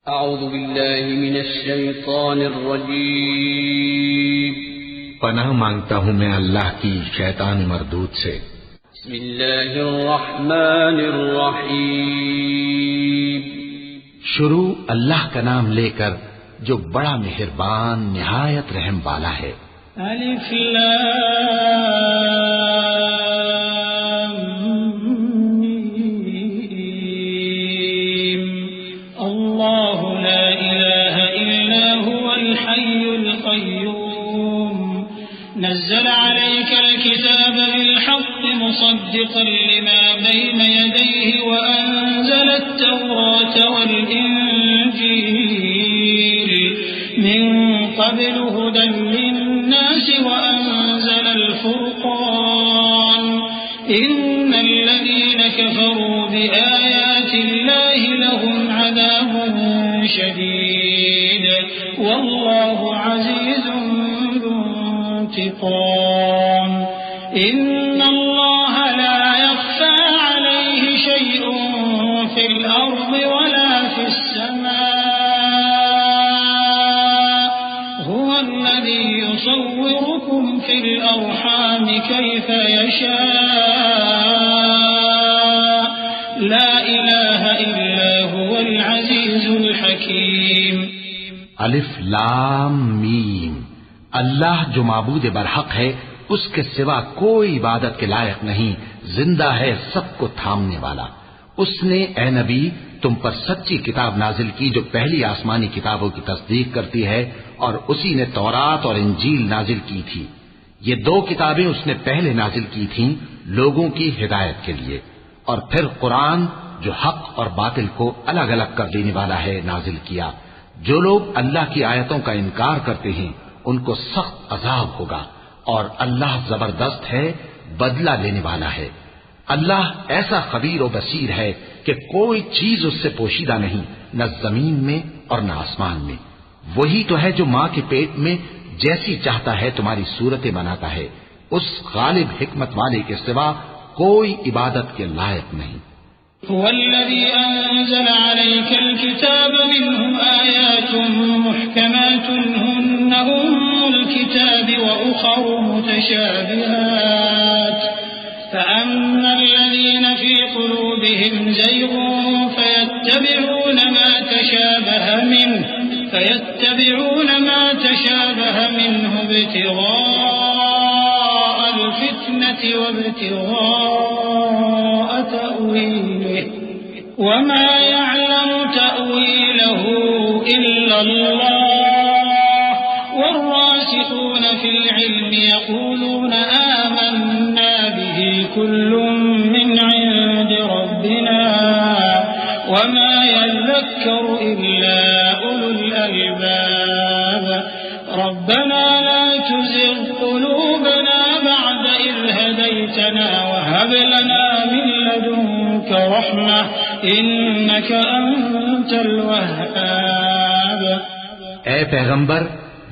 اعوذ باللہ من الشیطان الرجیم پناہ مانگتا ہوں میں اللہ کی شیطان مردود سے۔ بسم اللہ الرحمن الرحیم شروع اللہ کا نام لے کر جو بڑا مہربان نہایت رحم والا ہے۔ الف لام میم اللہ لا الہ الا هو الحی القیوم نزل عليك الكتاب بالحق مصدقا لما بين يديه وأنزل التوراة والإنجيل من قبل هدى للناس وأنزل الفرقان إن الذين كفروا بآيات الله لهم عذاب شديد والله عزيز انتقام إن الله لا يخفى عليه شيء في الأرض ولا في السماء هو الذي يصوركم في الأرحام كيف يشاء لا إله إلا هو العزيز الحكيم الف لام میم اللہ جو معبود برحق ہے اس کے سوا کوئی عبادت کے لائق نہیں، زندہ ہے سب کو تھامنے والا۔ اس نے اے نبی تم پر سچی کتاب نازل کی جو پہلی آسمانی کتابوں کی تصدیق کرتی ہے، اور اسی نے تورات اور انجیل نازل کی تھی۔ یہ دو کتابیں اس نے پہلے نازل کی تھیں لوگوں کی ہدایت کے لیے، اور پھر قرآن جو حق اور باطل کو الگ الگ کر دینے والا ہے نازل کیا۔ جو لوگ اللہ کی آیتوں کا انکار کرتے ہیں ان کو سخت عذاب ہوگا، اور اللہ زبردست ہے، بدلہ لینے والا ہے۔ اللہ ایسا خبیر و بصیر ہے کہ کوئی چیز اس سے پوشیدہ نہیں، نہ زمین میں اور نہ آسمان میں۔ وہی تو ہے جو ماں کے پیٹ میں جیسی چاہتا ہے تمہاری صورتیں بناتا ہے، اس غالب حکمت والے کے سوا کوئی عبادت کے لائق نہیں۔ هو الذي أنزل عليك الكتاب منه آيات محكمات هن الكتاب وأخر متشابهات فأما الذين في قلوبهم زيغ فيتبعون ما تشابه منه ابتغاء الفتنة وابتغاء تأويله وما يعلم تأويله إلا الله والراسخون في العلم يقولون آمنا به كل من عند ربنا وما يذكر إلا أولو الألباب ربنا لا تزغ قلوبنا بعد إذ هديتنا وهب لنا من لدنك رحمة إنك أنت الوهاب۔ اے پیغمبر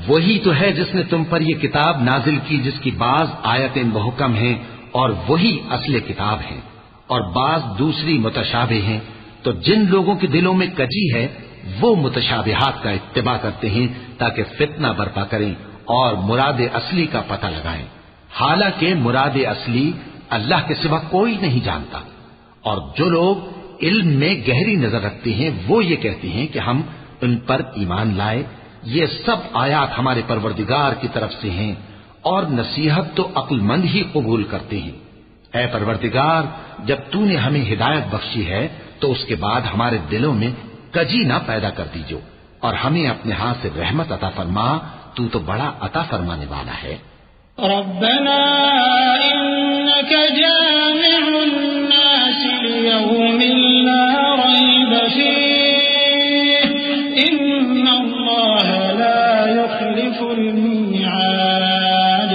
وہی تو ہے جس نے تم پر یہ کتاب نازل کی جس کی بعض آیتیں محکم ہیں اور وہی اصل کتاب ہیں، اور بعض دوسری متشابہ ہیں۔ تو جن لوگوں کے دلوں میں کجی ہے وہ متشابہات کا اتباع کرتے ہیں تاکہ فتنہ برپا کریں اور مراد اصلی کا پتہ لگائیں، حالانکہ مراد اصلی اللہ کے سوا کوئی نہیں جانتا۔ اور جو لوگ علم میں گہری نظر رکھتے ہیں وہ یہ کہتے ہیں کہ ہم ان پر ایمان لائے، یہ سب آیات ہمارے پروردگار کی طرف سے ہیں، اور نصیحت تو عقل مند ہی قبول کرتے ہیں۔ اے پروردگار جب تو نے ہمیں ہدایت بخشی ہے تو اس کے بعد ہمارے دلوں میں کجی نہ پیدا کر دیجو، اور ہمیں اپنے ہاتھ سے رحمت عطا فرما، تو بڑا عطا فرمانے والا ہے۔ ربنا إنك جامع الناس ليوم لا ريب فيه إن الله لا يخلف الميعاد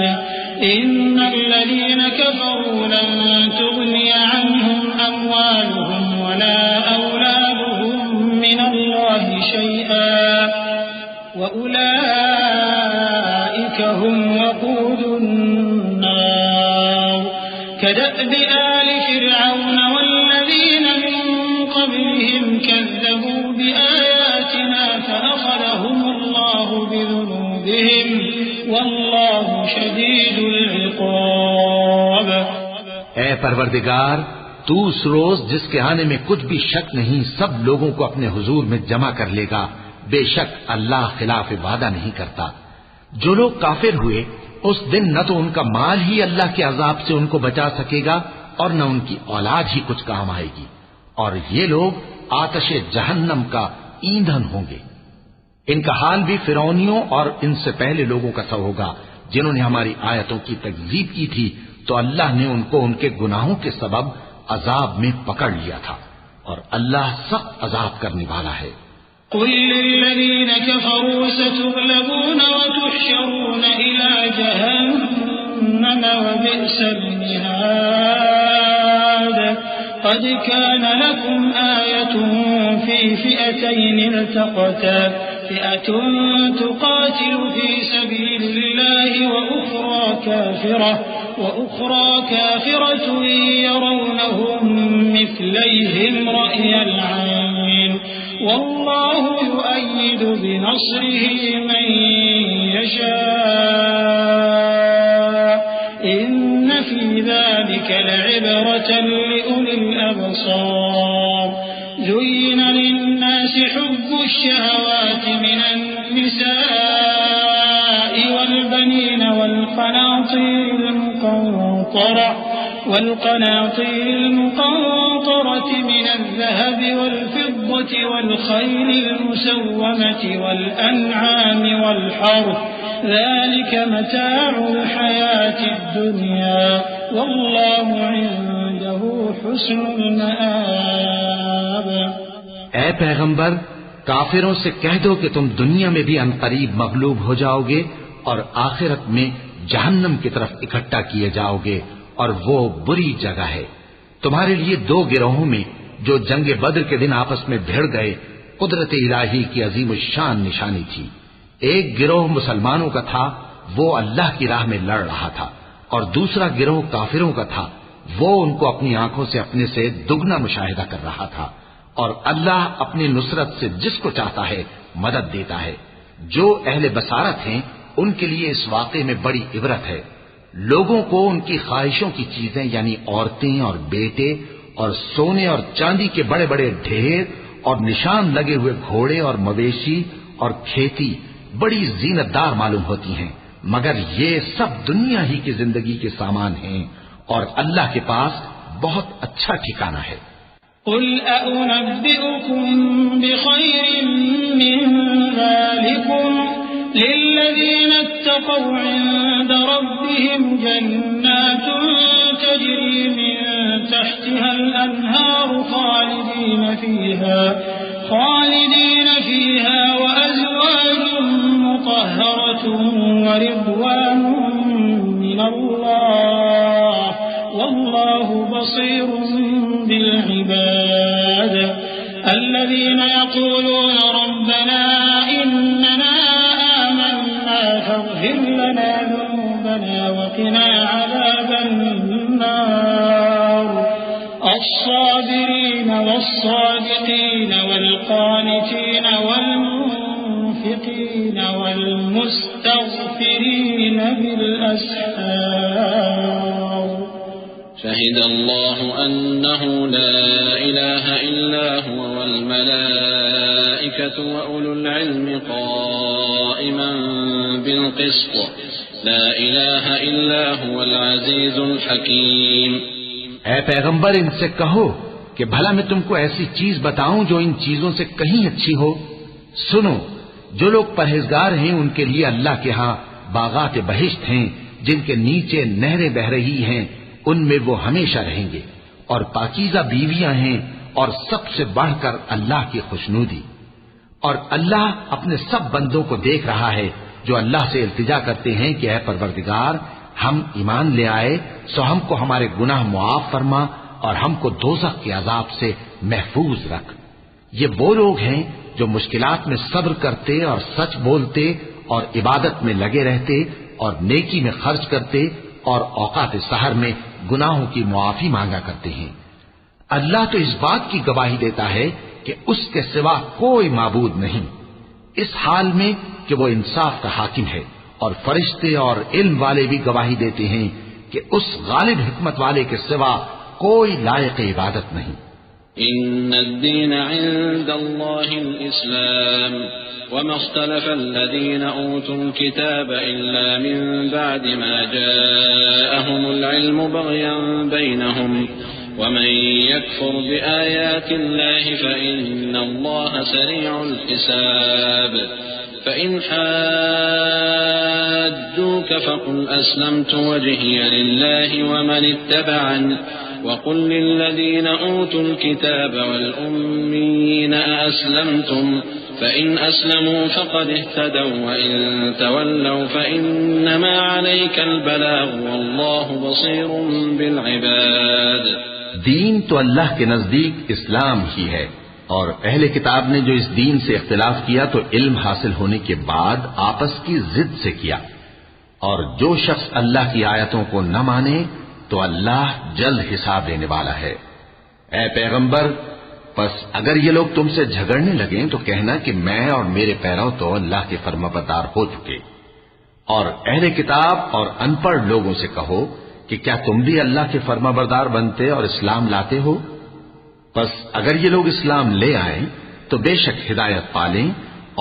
إن الذين كفروا لن تغني عنهم أموالهم ولا أولادهم من الله شيئا وأولئك هم وقود النار كدأب آل فرعون والذين من قبلهم كذبوا بآيات علينا فأخذهم الله بذنوبهم والله شديد العقاب. اے پروردگار، تو اس روز جس کے آنے میں کچھ بھی شک نہیں سب لوگوں کو اپنے حضور میں جمع کر لے گا. بے شک اللہ خلاف وعدہ نہیں کرتا. جو لوگ کافر ہوئے اس دن نہ تو ان کا مال ہی اللہ کے عذاب سے ان کو بچا سکے گا اور نہ ان کی اولاد ہی کچھ کام آئے گی، اور یہ لوگ آتش جہنم کا ایندھن ہوں گے. ان کا حال بھی فرعونیوں اور ان سے پہلے لوگوں کا سا ہوگا جنہوں نے ہماری آیتوں کی تکذیب کی تھی، تو اللہ نے ان کو ان کے گناہوں کے سبب عذاب میں پکڑ لیا تھا، اور اللہ سخت عذاب کرنے والا ہے. قل للذين كفروا ستغلبون وتحشرون إلى جهنم وبئس المهاد. قد كان لكم آية في فئتين التقتا فئة تقاتل في سبيل الله وأخرى كافرة يرونهم مثليهم رأي العين والله يؤيد بنصره من يشاء إن في ذلك لعبرة لأولي الأبصار. زين للناس حب الشهوات من النساء والبنين والقناطير المقنطرة من الذهب والفضة والخيل المسومة والأنعام والحرث ذلك متاع الحياة الدنيا والله عنده حسن المآب. اے پیغمبر، کافروں سے کہہ دو کہ تم دنیا میں بھی عنقریب مغلوب ہو جاؤ گے اور آخرت میں جہنم کی طرف اکٹھا کیے جاؤ گے، اور وہ بری جگہ ہے. تمہارے لیے دو گروہوں میں جو جنگ بدر کے دن آپس میں بھیڑ گئے قدرت الہی کی عظیم الشان نشانی تھی. ایک گروہ مسلمانوں کا تھا، وہ اللہ کی راہ میں لڑ رہا تھا، اور دوسرا گروہ کافروں کا تھا، وہ ان کو اپنی آنکھوں سے اپنے سے دگنا مشاہدہ کر رہا تھا. اور اللہ اپنی نصرت سے جس کو چاہتا ہے مدد دیتا ہے. جو اہل بصارت ہیں ان کے لیے اس واقعے میں بڑی عبرت ہے. لوگوں کو ان کی خواہشوں کی چیزیں یعنی عورتیں اور بیٹے اور سونے اور چاندی کے بڑے بڑے ڈھیر اور نشان لگے ہوئے گھوڑے اور مویشی اور کھیتی بڑی زینت دار معلوم ہوتی ہیں، مگر یہ سب دنیا ہی کی زندگی کے سامان ہیں اور اللہ کے پاس بہت اچھا ٹھکانہ ہے. قل أأنبئكم بخير من ذلكم للذين اتقوا عند ربهم جنات تجري من تحتها الأنهار خالدين فيها وأزواج مطهرة ورضوان من الله والله بصير بالعباد. الذين يقولون ربنا إننا آمنا فاغفر لنا ذنوبنا وقنا عذاب النار. الصابرين والصادقين والقانتين والمنفقين والمستغفرين بالأسحار. شهد الله أنه لا إله إلا هو والملائكة وأولو العلم قائما بالقسط لا إله إلا هو العزيز الحكيم. اے پیغمبر، ان سے کہو کہ بھلا میں تم کو ایسی چیز بتاؤں جو ان چیزوں سے کہیں اچھی ہو. سنو، جو لوگ پرہیزگار ہیں ان کے لیے اللہ کے ہاں باغات بہشت ہیں جن کے نیچے نہریں بہ رہی ہیں، ان میں وہ ہمیشہ رہیں گے، اور پاکیزہ بیویاں ہیں، اور سب سے بڑھ کر اللہ کی خوشنودی. اور اللہ اپنے سب بندوں کو دیکھ رہا ہے جو اللہ سے التجا کرتے ہیں کہ اے پروردگار، ہم ایمان لے آئے سو ہم کو ہمارے گناہ معاف فرما اور ہم کو دوزخ کے عذاب سے محفوظ رکھ. یہ وہ لوگ ہیں جو مشکلات میں صبر کرتے اور سچ بولتے اور عبادت میں لگے رہتے اور نیکی میں خرچ کرتے اور اوقات سحر میں گناہوں کی معافی مانگا کرتے ہیں. اللہ تو اس بات کی گواہی دیتا ہے کہ اس کے سوا کوئی معبود نہیں، اس حال میں کہ وہ انصاف کا حاکم ہے، اور فرشتے اور علم والے بھی گواہی دیتے ہیں کہ اس غالب حکمت والے کے سوا کوئی لائق عبادت نہیں۔ إن الدين عند الله الإسلام وما اختلف الذين أوتوا الكتاب إلا من بعد ما جاءهم العلم بغيا بينهم ومن يكفر بآيات الله فإن الله سريع الحساب فإن حاجوك فقل أسلمت وجهي لله ومن اتبعني وقل للذين أوتوا الكتاب والأميين أأسلمتم فإن أسلموا فقد اهتدوا وإن تولوا فإنما عليك البلاغ والله بصير بالعباد۔ دین تو اللہ کے نزدیک اسلام ہی ہے، اور اہل کتاب نے جو اس دین سے اختلاف کیا تو علم حاصل ہونے کے بعد آپس کی ضد سے کیا، اور جو شخص اللہ کی آیتوں کو نہ مانے تو اللہ جلد حساب لینے والا ہے۔ اے پیغمبر، پس اگر یہ لوگ تم سے جھگڑنے لگیں تو کہنا کہ میں اور میرے پیرو تو اللہ کے فرمانبردار ہو چکے، اور اہل کتاب اور ان پڑھ لوگوں سے کہو کہ کیا تم بھی اللہ کے فرمانبردار بنتے اور اسلام لاتے ہو؟ پس اگر یہ لوگ اسلام لے آئیں تو بے شک ہدایت پالیں،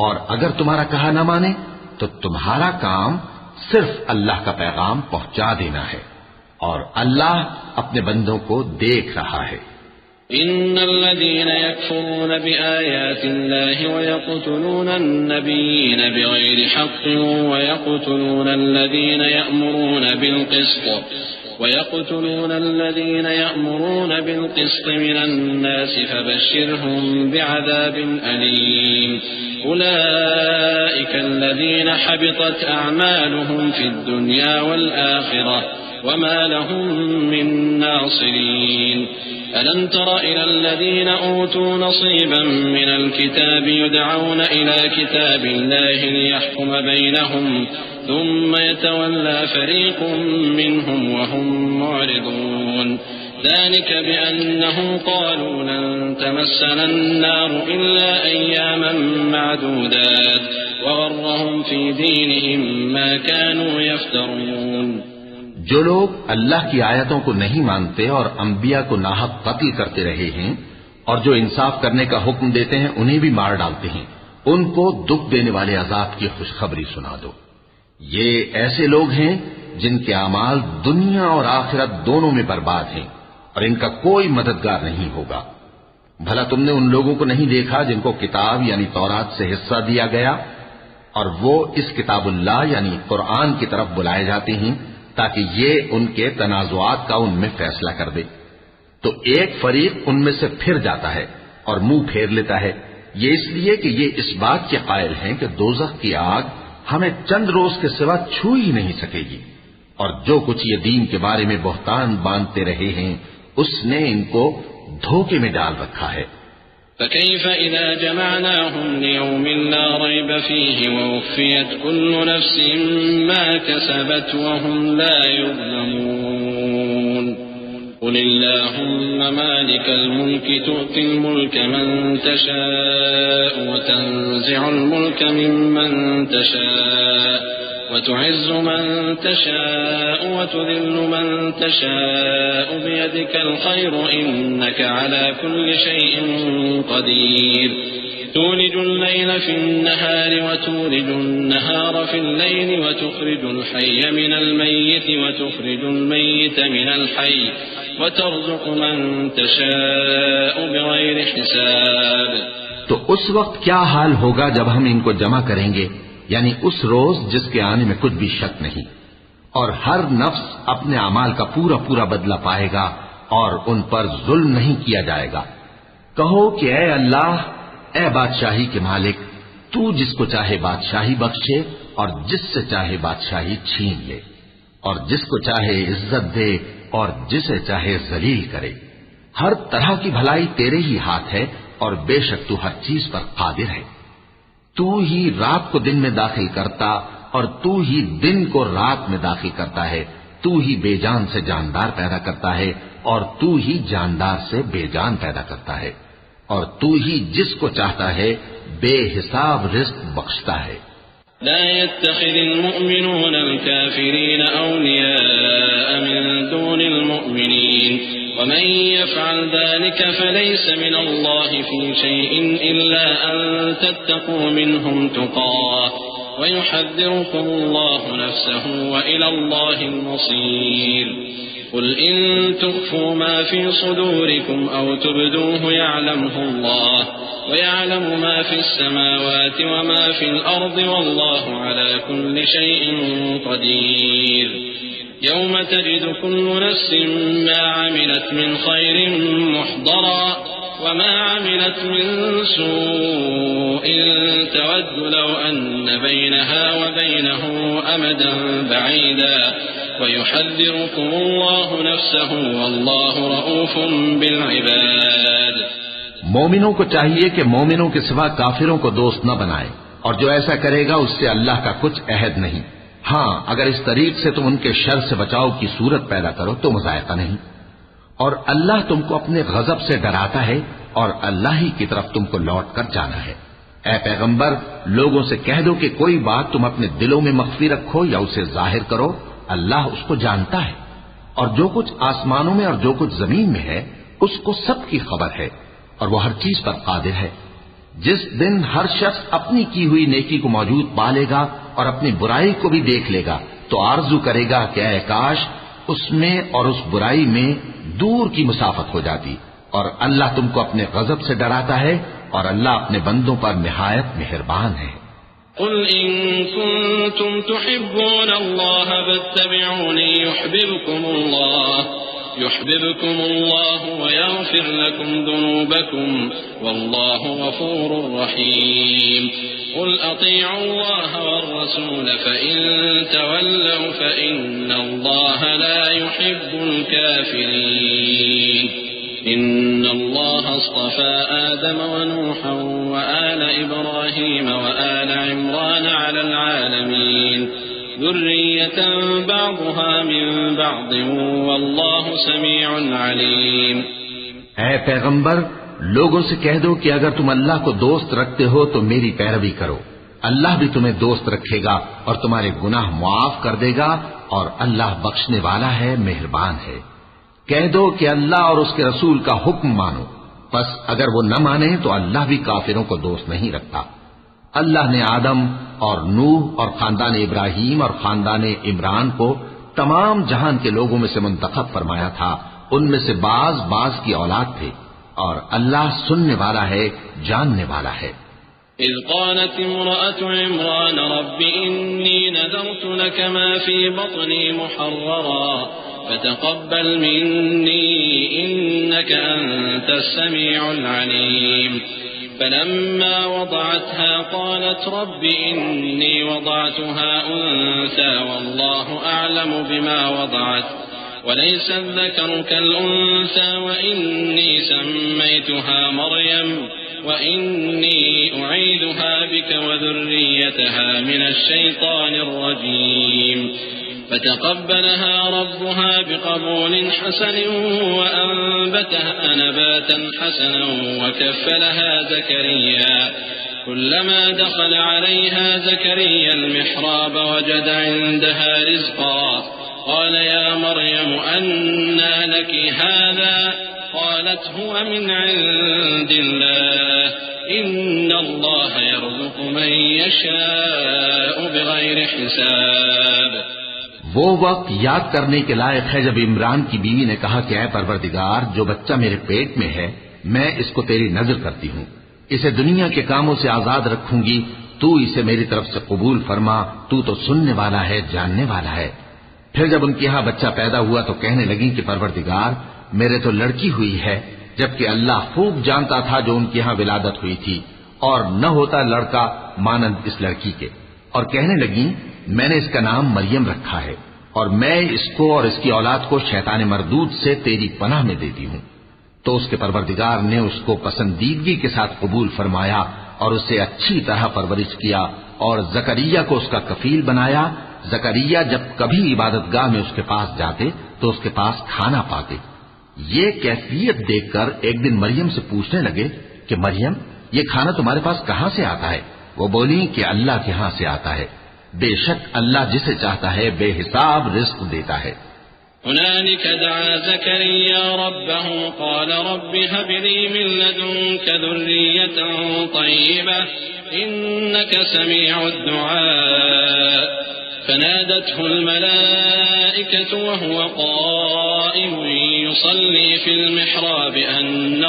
اور اگر تمہارا کہا نہ مانے تو تمہارا کام صرف اللہ کا پیغام پہنچا دینا ہے، اور اللہ اپنے بندوں کو دیکھ رہا ہے۔ إن الذين يكفرون بآيات الله ويقتلون النبيين بغير حق ويقتلون الذين يأمرون بالقسط من الناس فبشرهم بعذاب أليم أولئك الذين حبطت أعمالهم في الدنيا والآخرة وما لهم من ناصرين ألم تر إلى الذين أوتوا نصيبا من الكتاب يدعون إلى كتاب الله ليحكم بينهم ثم يتولى فريق منهم وهم معرضون ذلك بأنهم قالوا لن تمسنا النار إلا أياما معدودات وغرهم في دينهم ما كانوا يفترون۔ جو لوگ اللہ کی آیتوں کو نہیں مانتے اور انبیاء کو ناحق قتل کرتے رہے ہیں اور جو انصاف کرنے کا حکم دیتے ہیں انہیں بھی مار ڈالتے ہیں، ان کو دکھ دینے والے عذاب کی خوشخبری سنا دو۔ یہ ایسے لوگ ہیں جن کے اعمال دنیا اور آخرت دونوں میں برباد ہیں اور ان کا کوئی مددگار نہیں ہوگا۔ بھلا تم نے ان لوگوں کو نہیں دیکھا جن کو کتاب یعنی تورات سے حصہ دیا گیا اور وہ اس کتاب اللہ یعنی قرآن کی طرف بلائے جاتے ہیں تاکہ یہ ان کے تنازعات کا ان میں فیصلہ کر دے، تو ایک فریق ان میں سے پھر جاتا ہے اور منہ پھیر لیتا ہے، یہ اس لیے کہ یہ اس بات کے قائل ہیں کہ دوزخ کی آگ ہمیں چند روز کے سوا چھو ہی نہیں سکے گی، اور جو کچھ یہ دین کے بارے میں بہتان باندھتے رہے ہیں اس نے ان کو دھوکے میں ڈال رکھا ہے۔ فكيف إذا جمعناهم ليوم لا ريب فيه ووفيت كل نفس ما كسبت وهم لا يظلمون قل اللهم مالك الملك تؤتي الملك من تشاء وتنزع الملك ممن تشاء وتعز من تشاء وتذل من تشاء بيدك الخير إنك على كل شيء قدير تولج الليل في النهار وتولج النهار في الليل وتخرج الحي من الميت وتخرج الميت من الحي وترزق من تشاء بغير حساب۔ تو اس وقت کیا حال ہوگا جب ہم ان کو جمع کریں گے، یعنی اس روز جس کے آنے میں کچھ بھی شک نہیں، اور ہر نفس اپنے اعمال کا پورا پورا بدلہ پائے گا اور ان پر ظلم نہیں کیا جائے گا۔ کہو کہ اے اللہ، اے بادشاہی کے مالک، تو جس کو چاہے بادشاہی بخشے اور جس سے چاہے بادشاہی چھین لے، اور جس کو چاہے عزت دے اور جسے چاہے ذلیل کرے۔ ہر طرح کی بھلائی تیرے ہی ہاتھ ہے اور بے شک تو ہر چیز پر قادر ہے۔ تو ہی رات کو دن میں داخل کرتا اور تو ہی دن کو رات میں داخل کرتا ہے، تو ہی بے جان سے جاندار پیدا کرتا ہے اور تو ہی جاندار سے بے جان پیدا کرتا ہے، اور تو ہی جس کو چاہتا ہے بے حساب رزق بخشتا ہے۔ لا يتخذ المؤمنون الكافرين أولياء من دون المؤمنين ومن يفعل ذلك فليس من الله في شيء إلا أن تتقوا منهم تقاه ويحذركم الله نفسه وإلى الله المصير قل إن تخفوا ما في صدوركم أو تبدوه يعلمه الله ويعلم ما في السماوات وما في الأرض والله على كل شيء قدير يوم تجد كل نفس ما عملت من خير محضرا وما عملت من سوء تود لو أن بينها وبينه أمدا بعيدا ويحذركم الله نفسه والله رؤوف بالعباد۔ مومنوں کو چاہیے کہ مومنوں کے سوا کافروں کو دوست نہ بنائے، اور جو ایسا کرے گا اس سے اللہ کا کچھ عہد نہیں۔ ہاں اگر اس طریق سے تم ان کے شر سے بچاؤ کی صورت پیدا کرو تو مذائقہ نہیں، اور اللہ تم کو اپنے غضب سے ڈراتا ہے اور اللہ ہی کی طرف تم کو لوٹ کر جانا ہے۔ اے پیغمبر، لوگوں سے کہہ دو کہ کوئی بات تم اپنے دلوں میں مخفی رکھو یا اسے ظاہر کرو، اللہ اس کو جانتا ہے، اور جو کچھ آسمانوں میں اور جو کچھ زمین میں ہے اس کو سب کی خبر ہے، اور وہ ہر چیز پر قادر ہے۔ جس دن ہر شخص اپنی کی ہوئی نیکی کو موجود پا لے گا اور اپنی برائی کو بھی دیکھ لے گا تو آرزو کرے گا کہ اے کاش اس میں اور اس برائی میں دور کی مسافت ہو جاتی، اور اللہ تم کو اپنے غضب سے ڈراتا ہے اور اللہ اپنے بندوں پر نہایت مہربان ہے۔ قل إن كنتم تحبون الله فاتبعوني يحببكم الله ويغفر لكم ذنوبكم والله غفور رحيم قل أطيعوا الله والرسول فإن تولوا فإن الله لا يحب الكافرين إن الله اصطفى آدم ونوحا وآل إبراهيم وآل عمران على العالمين ذرية بعضها من بعض والله سميع عليم۔ اے پیغمبر، لوگوں سے کہہ دو کہ اگر تم اللہ کو دوست رکھتے ہو تو میری پیروی کرو، اللہ بھی تمہیں دوست رکھے گا اور تمہارے گناہ معاف کر دے گا، اور اللہ بخشنے والا ہے، مہربان ہے۔ کہہ دو کہ اللہ اور اس کے رسول کا حکم مانو، پس اگر وہ نہ مانے تو اللہ بھی کافروں کو دوست نہیں رکھتا۔ اللہ نے آدم اور نوح اور خاندان ابراہیم اور خاندان عمران کو تمام جہان کے لوگوں میں سے منتخب فرمایا تھا، ان میں سے بعض کی اولاد تھے، اور اللہ سننے والا ہے، جاننے والا ہے۔ إذ قالت امرأة عمران رب إني نذرت لك ما في بطني محررا فتقبل مني إنك أنت السميع العليم فلما وضعتها قالت رب إني وضعتها أنثى والله أعلم بما وضعت وليس الذكر كالأنثى وإني سميتها مريم وإني أعيذها بك وذريتها من الشيطان الرجيم فتقبلها ربها بقبول حسن وأنبتها نباتا حسنا وكفلها زكريا كلما دخل عليها زكريا المحراب وجد عندها رزقا قال يا مريم أنى لك هذا قالت هو من عند الله إن الله يرزق من يشاء بغير حساب۔ وہ وقت یاد کرنے کے لائق ہے جب عمران کی بیوی نے کہا کہ اے پروردگار، جو بچہ میرے پیٹ میں ہے میں اس کو تیری نظر کرتی ہوں، اسے دنیا کے کاموں سے آزاد رکھوں گی، تو اسے میری طرف سے قبول فرما، تو سننے والا ہے، جاننے والا ہے۔ پھر جب ان کے ہاں بچہ پیدا ہوا تو کہنے لگی کہ پروردگار میرے تو لڑکی ہوئی ہے، جبکہ اللہ خوب جانتا تھا جو ان کے ہاں ولادت ہوئی تھی، اور نہ ہوتا لڑکا مانند اس لڑکی کے، اور کہنے لگی میں نے اس کا نام مریم رکھا ہے، اور میں اس کو اور اس کی اولاد کو شیطان مردود سے تیری پناہ میں دیتی ہوں۔ تو اس کے پروردگار نے اس کو پسندیدگی کے ساتھ قبول فرمایا اور اسے اچھی طرح پرورش کیا، اور زکریا کو اس کا کفیل بنایا۔ زکریا جب کبھی عبادت گاہ میں اس کے پاس جاتے تو اس کے پاس کھانا پاتے۔ یہ کیفیت دیکھ کر ایک دن مریم سے پوچھنے لگے کہ مریم یہ کھانا تمہارے پاس کہاں سے آتا ہے؟ وہ بولی کہ اللہ کے ہاں سے آتا ہے، بے شک اللہ جسے چاہتا ہے بے حساب رزق دیتا ہے۔ هنالك دعا زكريا ربه قال رب هب لي من لدنك ذرية طيبة إنك سميع الدعاء فنادته الملائكة وهو قائم يصلي في المحراب أن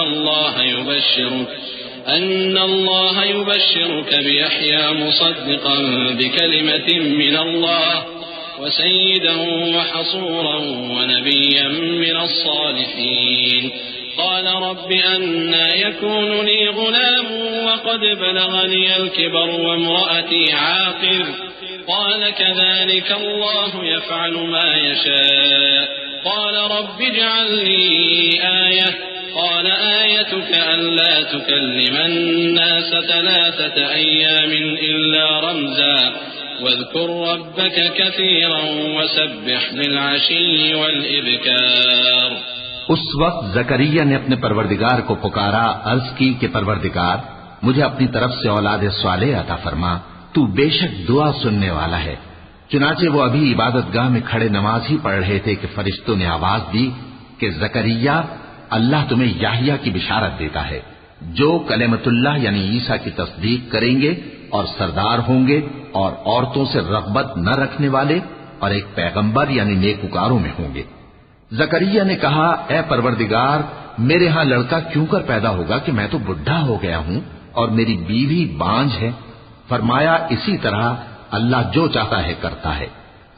الله يبشرك بيحيى مصدقا بكلمة من الله وسيدا وحصورا ونبيا من الصالحين قال رب أنى يكون لي غلام وقد بلغني الكبر وامرأتي عاقر قال كذلك الله يفعل ما يشاء قال رب اجعل لي آية قال آيتك ألا تكلم الناس 3 أيام إلا رمزا واذكر ربك كثيرا وسبح بالعشي والإبكار۔ اس وقت زکریا نے اپنے پروردگار کو پکارا، عرض کی کہ پروردگار مجھے اپنی طرف سے اولاد صالح عطا فرما، تو بے شک دعا سننے والا ہے۔ چنانچہ وہ ابھی عبادت گاہ میں کھڑے نماز ہی پڑھ رہے تھے کہ فرشتوں نے آواز دی کہ زکریا اللہ تمہیں یحییٰ کی بشارت دیتا ہے، جو کلمۃ اللہ یعنی عیسیٰ کی تصدیق کریں گے اور سردار ہوں گے اور عورتوں سے رغبت نہ رکھنے والے اور ایک پیغمبر یعنی نیکوکاروں میں ہوں گے۔ زکریا نے کہا اے پروردگار میرے ہاں لڑکا کیوں کر پیدا ہوگا کہ میں تو بڈھا ہو گیا ہوں اور میری بیوی بانجھ ہے۔ فرمایا اسی طرح اللہ جو چاہتا ہے کرتا ہے۔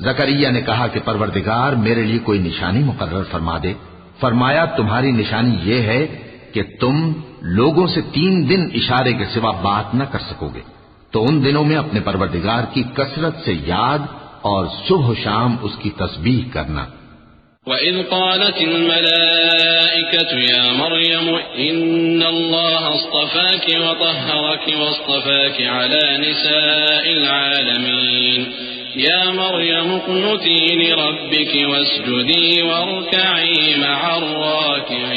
زکریا نے کہا کہ پروردگار میرے لیے کوئی نشانی مقرر فرما دے۔ فرمایا تمہاری نشانی یہ ہے کہ تم لوگوں سے 3 دن اشارے کے سوا بات نہ کر سکو گے، تو ان دنوں میں اپنے پروردگار کی کثرت سے یاد اور صبح و شام اس کی تسبیح کرنا۔ وَإِذْ قَالَتِ الْمَلَائِكَةُ يَا مَرْيَمُ إِنَّ اللَّهَ اصْطَفَاكِ وَطَهَّرَكِ وَاصْطَفَاكِ عَلَى نِسَاءِ الْعَالَمِينَ يَا مَرْيَمُ اقْنُتِي لِرَبِّكِ وَاسْجُدِي وَارْكَعِي مَعَ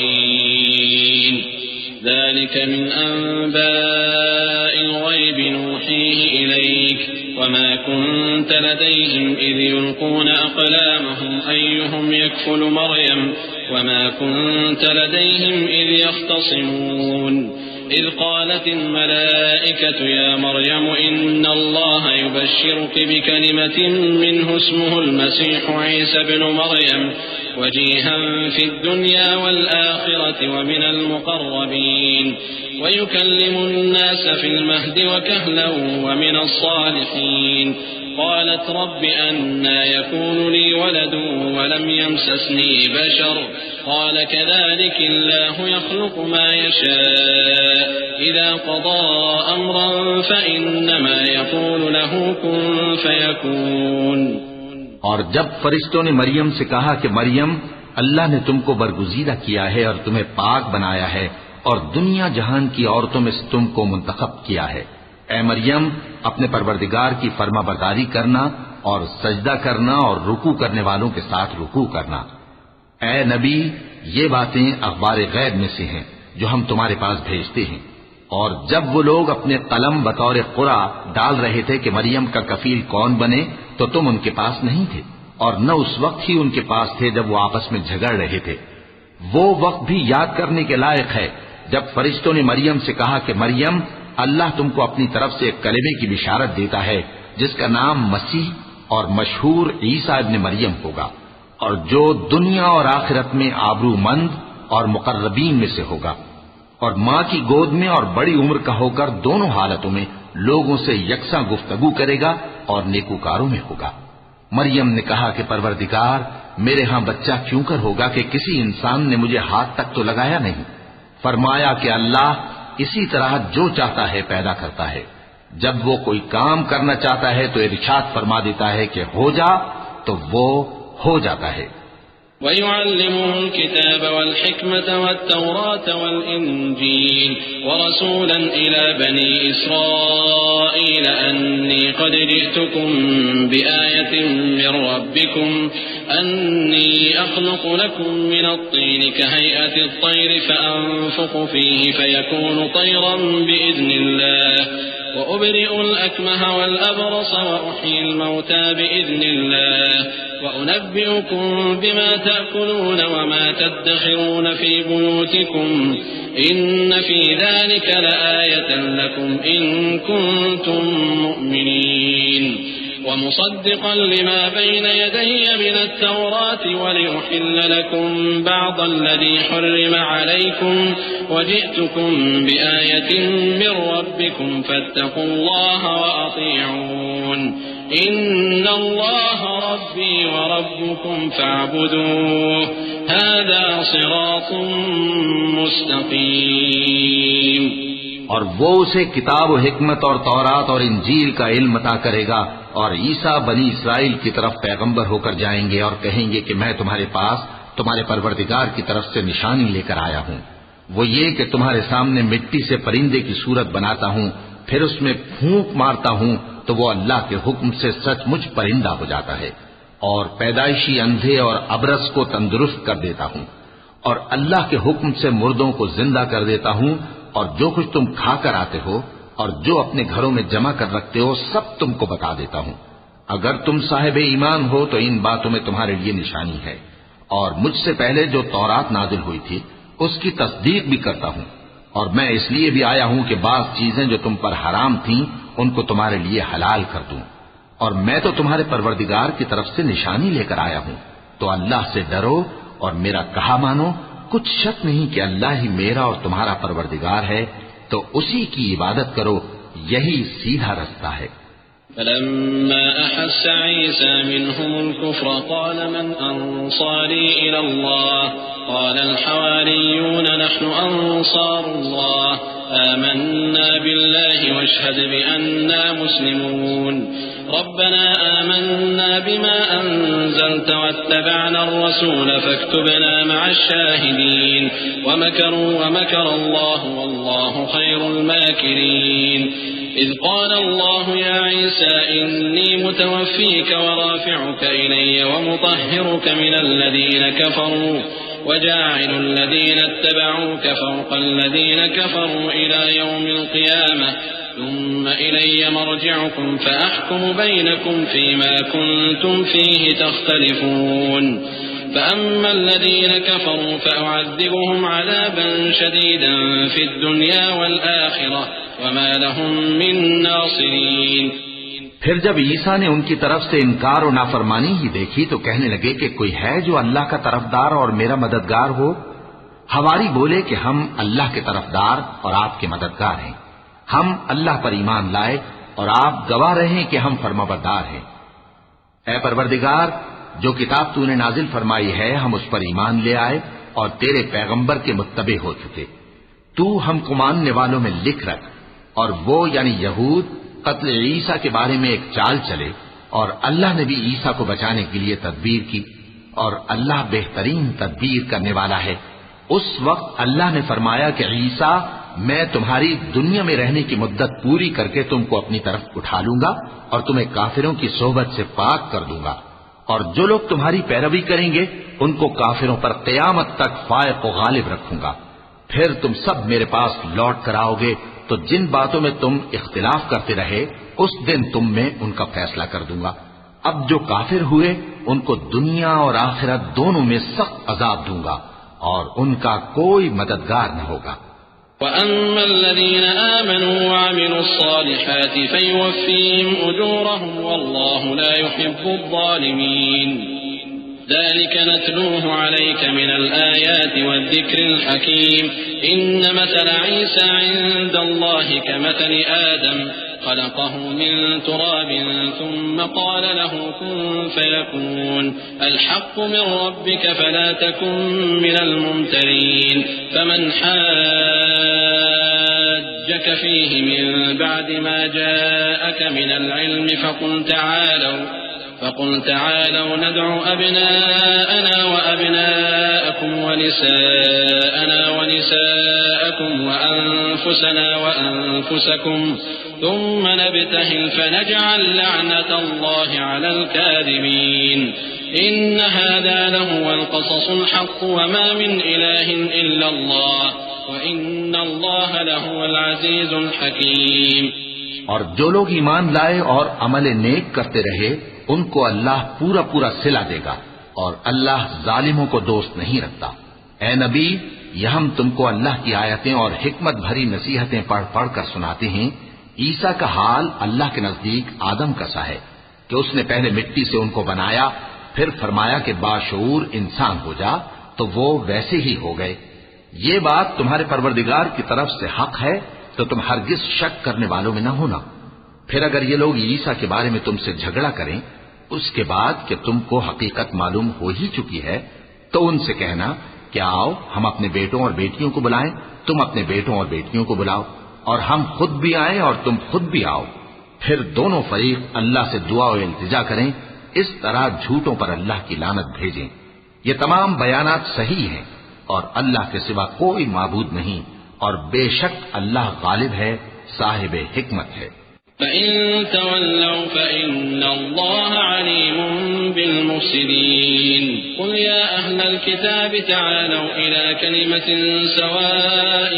الرَّاكِعِينَ ذلك من أنباء الغيب نوحيه إليك وما كنت لديهم إذ يلقون أقلامهم أيهم يكفل مريم وما كنت لديهم إذ يختصمون إذ قالت الملائكة يا مريم إن الله يبشرك بكلمة منه اسمه المسيح عيسى بن مريم وجيها في الدنيا والآخرة ومن المقربين ويكلم الناس في المهد وكهلا ومن الصالحين قالت رب أنى يكون لي ولد ولم يمسسني بشر قال كذلك الله يخلق ما يشاء إذا قضى أمرا فإنما يقول له كن فيكون۔ اور جب فرشتوں نے مریم سے کہا کہ مریم اللہ نے تم کو برگزیدہ کیا ہے اور تمہیں پاک بنایا ہے اور دنیا جہان کی عورتوں میں سے تم کو منتخب کیا ہے، اے مریم اپنے پروردگار کی فرما برداری کرنا اور سجدہ کرنا اور رکوع کرنے والوں کے ساتھ رکوع کرنا۔ اے نبی یہ باتیں اخبار غیب میں سے ہیں جو ہم تمہارے پاس بھیجتے ہیں۔ اور جب وہ لوگ اپنے قلم بطور قرعہ ڈال رہے تھے کہ مریم کا کفیل کون بنے تو تم ان کے پاس نہیں تھے، اور نہ اس وقت ہی ان کے پاس تھے جب وہ آپس میں جھگڑ رہے تھے۔ وہ وقت بھی یاد کرنے کے لائق ہے جب فرشتوں نے مریم سے کہا کہ مریم اللہ تم کو اپنی طرف سے ایک کلمے کی بشارت دیتا ہے جس کا نام مسیح اور مشہور عیسیٰ ابن مریم ہوگا، اور جو دنیا اور آخرت میں آبرو مند اور مقربین میں سے ہوگا، اور ماں کی گود میں اور بڑی عمر کا ہو کر دونوں حالتوں میں لوگوں سے یکساں گفتگو کرے گا اور نیکوکاروں میں ہوگا۔ مریم نے کہا کہ پروردگار میرے ہاں بچہ کیوں کر ہوگا کہ کسی انسان نے مجھے ہاتھ تک تو لگایا نہیں۔ فرمایا کہ اللہ اسی طرح جو چاہتا ہے پیدا کرتا ہے، جب وہ کوئی کام کرنا چاہتا ہے تو ارشاد فرما دیتا ہے کہ ہو جا تو وہ ہو جاتا ہے۔ وَيُعَلِّمُهُ الْكِتَابَ وَالْحِكْمَةَ وَالتَّوْرَاةَ وَالْإِنْجِيلَ وَرَسُولًا إِلَى بَنِي إِسْرَائِيلَ أَنِّي قد جئتكم بآية من ربكم أني أخلق لكم من الطين كهيئة الطير فأنفخ فيه فيكون طيرا بإذن الله وأبرئ الأكمه والأبرص وأحيي الموتى بإذن الله وأنبئكم بما تأكلون وما تدخرون في بيوتكم إن في ذلك لآية لكم إن كنتم مؤمنين ومصدقا لما بين يدي من التوراة ولأحل لكم بعض الذي حرم عليكم وجئتكم بآية من ربكم فاتقوا الله وأطيعون إن الله ربي وربكم فاعبدوه هذا صراط مستقيم. اور وہ اسے کتاب و حکمت اور تورات اور انجیل کا علم عطا کرے گا، اور عیسیٰ بنی اسرائیل کی طرف پیغمبر ہو کر جائیں گے اور کہیں گے کہ میں تمہارے پاس تمہارے پروردگار کی طرف سے نشانی لے کر آیا ہوں، وہ یہ کہ تمہارے سامنے مٹی سے پرندے کی صورت بناتا ہوں، پھر اس میں پھونک مارتا ہوں تو وہ اللہ کے حکم سے سچ مچ پرندہ ہو جاتا ہے، اور پیدائشی اندھے اور ابرص کو تندرست کر دیتا ہوں، اور اللہ کے حکم سے مردوں کو زندہ کر دیتا ہوں، اور جو کچھ تم کھا کر آتے ہو اور جو اپنے گھروں میں جمع کر رکھتے ہو سب تم کو بتا دیتا ہوں. اگر تم صاحب ایمان ہو تو ان باتوں میں تمہارے لیے نشانی ہے، اور مجھ سے پہلے جو تورات نازل ہوئی تھی اس کی تصدیق بھی کرتا ہوں، اور میں اس لیے بھی آیا ہوں کہ بعض چیزیں جو تم پر حرام تھیں ان کو تمہارے لیے حلال کر دوں، اور میں تو تمہارے پروردگار کی طرف سے نشانی لے کر آیا ہوں. تو اللہ سے ڈرو اور میرا کہا مانو، کچھ شک نہیں کہ اللہ ہی میرا اور تمہارا پروردگار ہے، تو اسی کی عبادت کرو، یہی سیدھا رستہ ہے. فلما أحس عيسى منهم الكفر قال من أنصاري إلى الله قال الحواريون نحن أنصار الله آمنا بالله واشهد بأننا مسلمون ربنا آمنا بما أنزلت واتبعنا الرسول فاكتبنا مع الشاهدين ومكروا ومكر الله والله خير الماكرين إذ قال الله يا عيسى إني متوفيك ورافعك إلي ومطهرك من الذين كفروا وجاعل الذين اتبعوك فوق الذين كفروا إلى يوم القيامة ثم إلي مرجعكم فأحكم بينكم فيما كنتم فيه تختلفون فأما الذين كفروا فأعذبهم عذابا شديدا في الدنيا والآخرة وما لهم من ناصرين. پھر جب عیسیٰ نے ان کی طرف سے انکار و نافرمانی ہی دیکھی تو کہنے لگے کہ کوئی ہے جو اللہ کا طرفدار اور میرا مددگار ہو. حواری بولے کہ ہم اللہ کے طرفدار اور آپ کے مددگار ہیں، ہم اللہ پر ایمان لائے اور آپ گواہ رہے کہ ہم فرمانبردار ہیں. اے پروردگار، جو کتاب تو نے نازل فرمائی ہے ہم اس پر ایمان لے آئے اور تیرے پیغمبر کے متبع ہو چکے. تو ہم کو ماننے والوں میں لکھ رکھ. اور وہ یعنی یہود قتل عیسیٰ کے بارے میں ایک چال چلے، اور اللہ نے بھی عیسیٰ کو بچانے کے لیے تدبیر کی، اور اللہ بہترین تدبیر کرنے والا ہے. اس وقت اللہ نے فرمایا کہ عیسیٰ، میں تمہاری دنیا میں رہنے کی مدت پوری کر کے تم کو اپنی طرف اٹھا لوں گا اور تمہیں کافروں کی صحبت سے پاک کر دوں گا، اور جو لوگ تمہاری پیروی کریں گے ان کو کافروں پر قیامت تک فائق و غالب رکھوں گا. پھر تم سب میرے پاس لوٹ کر آؤ گے تو جن باتوں میں تم اختلاف کرتے رہے اس دن تم میں ان کا فیصلہ کر دوں گا. اب جو کافر ہوئے ان کو دنیا اور آخرت دونوں میں سخت عذاب دوں گا اور ان کا کوئی مددگار نہ ہوگا. وَأَمَّا الَّذِينَ آمَنُوا وَعَمِلُوا الصَّالِحَاتِ فَيُوَفِّيهِمْ أُجُورَهُمْ وَاللَّهُ لَا يُحِبُّ الظَّالِمِينَ ذلك نتلوه عليك من الآيات والذكر الحكيم إن مثل عيسى عند الله كمثل آدم خلقه من تراب ثم قال له كن فيكون الحق من ربك فلا تكن من الممترين فمن حاجك فيه من بعد ما جاءك من العلم فقل تعالوا ندع أبناءنا وأبناءكم ونساءنا ونساءكم وأنفسنا وأنفسكم ثم نبتهل فنجعل لعنة الله على الكاذبين إن هذا لهو القصص الحق وما من إله إلا الله وإن الله لهو العزيز الحكيم. اور جو لوگ ایمان لائے اور عمل نیک کرتے رہے ان کو اللہ پورا پورا صلہ دے گا اور اللہ ظالموں کو دوست نہیں رکھتا. اے نبی، یہ ہم تم کو اللہ کی آیتیں اور حکمت بھری نصیحتیں پڑھ پڑھ کر سناتے ہیں. عیسیٰ کا حال اللہ کے نزدیک آدم کا سا ہے کہ اس نے پہلے مٹی سے ان کو بنایا، پھر فرمایا کہ باشعور انسان ہو جا، تو وہ ویسے ہی ہو گئے. یہ بات تمہارے پروردگار کی طرف سے حق ہے تو تم ہرگز شک کرنے والوں میں نہ ہونا. پھر اگر یہ لوگ عیسیٰ کے بارے میں تم سے جھگڑا کریں اس کے بعد کہ تم کو حقیقت معلوم ہو ہی چکی ہے، تو ان سے کہنا کہ آؤ ہم اپنے بیٹوں اور بیٹیوں کو بلائیں، تم اپنے بیٹوں اور بیٹیوں کو بلاؤ، اور ہم خود بھی آئیں اور تم خود بھی آؤ. پھر دونوں فریق اللہ سے دعا و التجا کریں، اس طرح جھوٹوں پر اللہ کی لعنت بھیجیں. یہ تمام بیانات صحیح ہیں اور اللہ کے سوا کوئی معبود نہیں، اور بے شک اللہ غالب ہے، صاحب حکمت ہے. فإن تولوا فإن الله عليم بالمفسدين قل يا أهل الكتاب تعالوا إلى كلمة سواء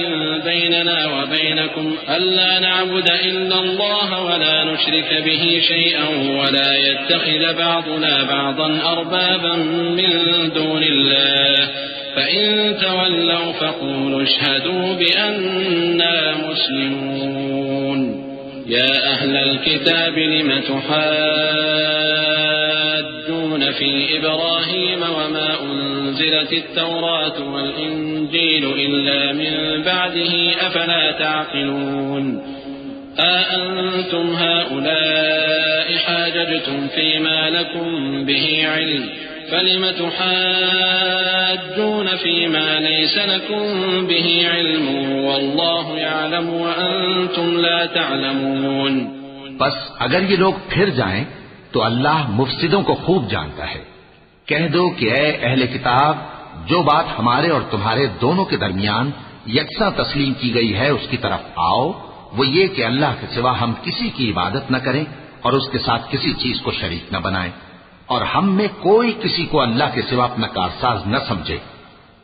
بيننا وبينكم ألا نعبد إلا الله ولا نشرك به شيئا ولا يتخذ بعضنا بعضا أربابا من دون الله فإن تولوا فقولوا اشهدوا بأننا مسلمون. يا أهل الكتاب لم تحاجون في إبراهيم وما أنزلت التوراة والإنجيل إلا من بعده أفلا تعقلون. أأنتم هؤلاء حاججتم فيما لكم به علم فلم تحاجون فيما ليس لكم به علم والله يعلم وأنتم لا تعلمون. بس اگر یہ لوگ پھر جائیں تو اللہ مفسدوں کو خوب جانتا ہے. کہہ دو کہ اے اہل کتاب، جو بات ہمارے اور تمہارے دونوں کے درمیان یکساں تسلیم کی گئی ہے اس کی طرف آؤ. وہ یہ کہ اللہ کے سوا ہم کسی کی عبادت نہ کریں اور اس کے ساتھ کسی چیز کو شریک نہ بنائیں، اور ہم میں کوئی کسی کو اللہ کے سوا اپنا کارساز نہ سمجھے.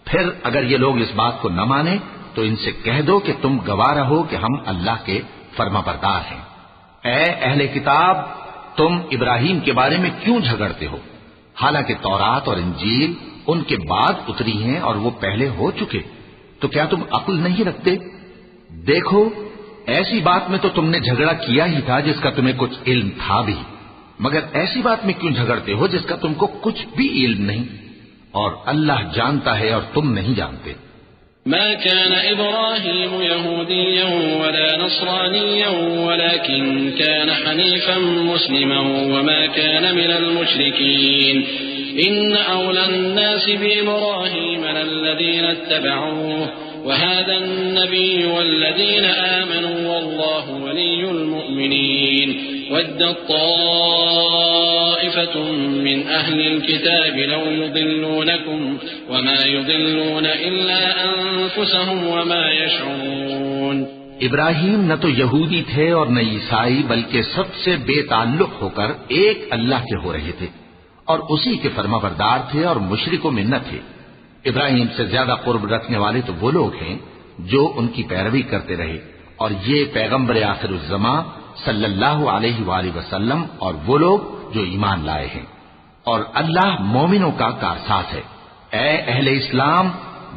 پھر اگر یہ لوگ اس بات کو نہ مانیں تو ان سے کہہ دو کہ تم گواہ رہو کہ ہم اللہ کے فرما بردار ہیں. اے اہل کتاب، تم ابراہیم کے بارے میں کیوں جھگڑتے ہو؟ حالانکہ تورات اور انجیل ان کے بعد اتری ہیں اور وہ پہلے ہو چکے. تو کیا تم عقل نہیں رکھتے؟ دیکھو، ایسی بات میں تو تم نے جھگڑا کیا ہی تھا جس کا تمہیں کچھ علم تھا بھی، مگر ایسی بات میں کیوں جھگڑتے ہو جس کا تم کو کچھ بھی علم نہیں؟ اور اللہ جانتا ہے اور تم نہیں جانتے. ما كان إبراهيم يهوديا ولا نصرانيا ولكن كان حنيفا مسلما وما كان من المشركين إن أولى الناس بإبراهيم للذين اتبعوه وهذا النبي والذين آمنوا والله ولي المؤمنين ودت طائفة من أهل الكتاب لو يضلونكم وما يضلون إلا أنفسهم وما يشعرون. ابراہیم نہ تو یہودی تھے اور نہ عیسائی، بلکہ سب سے بے تعلق ہو کر ایک اللہ کے ہو رہے تھے اور اسی کے فرما بردار تھے اور مشرکوں میں نہ تھے. ابراہیم سے زیادہ قرب رکھنے والے تو وہ لوگ ہیں جو ان کی پیروی کرتے رہے، اور یہ پیغمبر آخر الزماں صلی اللہ علیہ وآلہ وسلم اور وہ لوگ جو ایمان لائے ہیں، اور اللہ مومنوں کا کارساز ہے. اے اہل اسلام،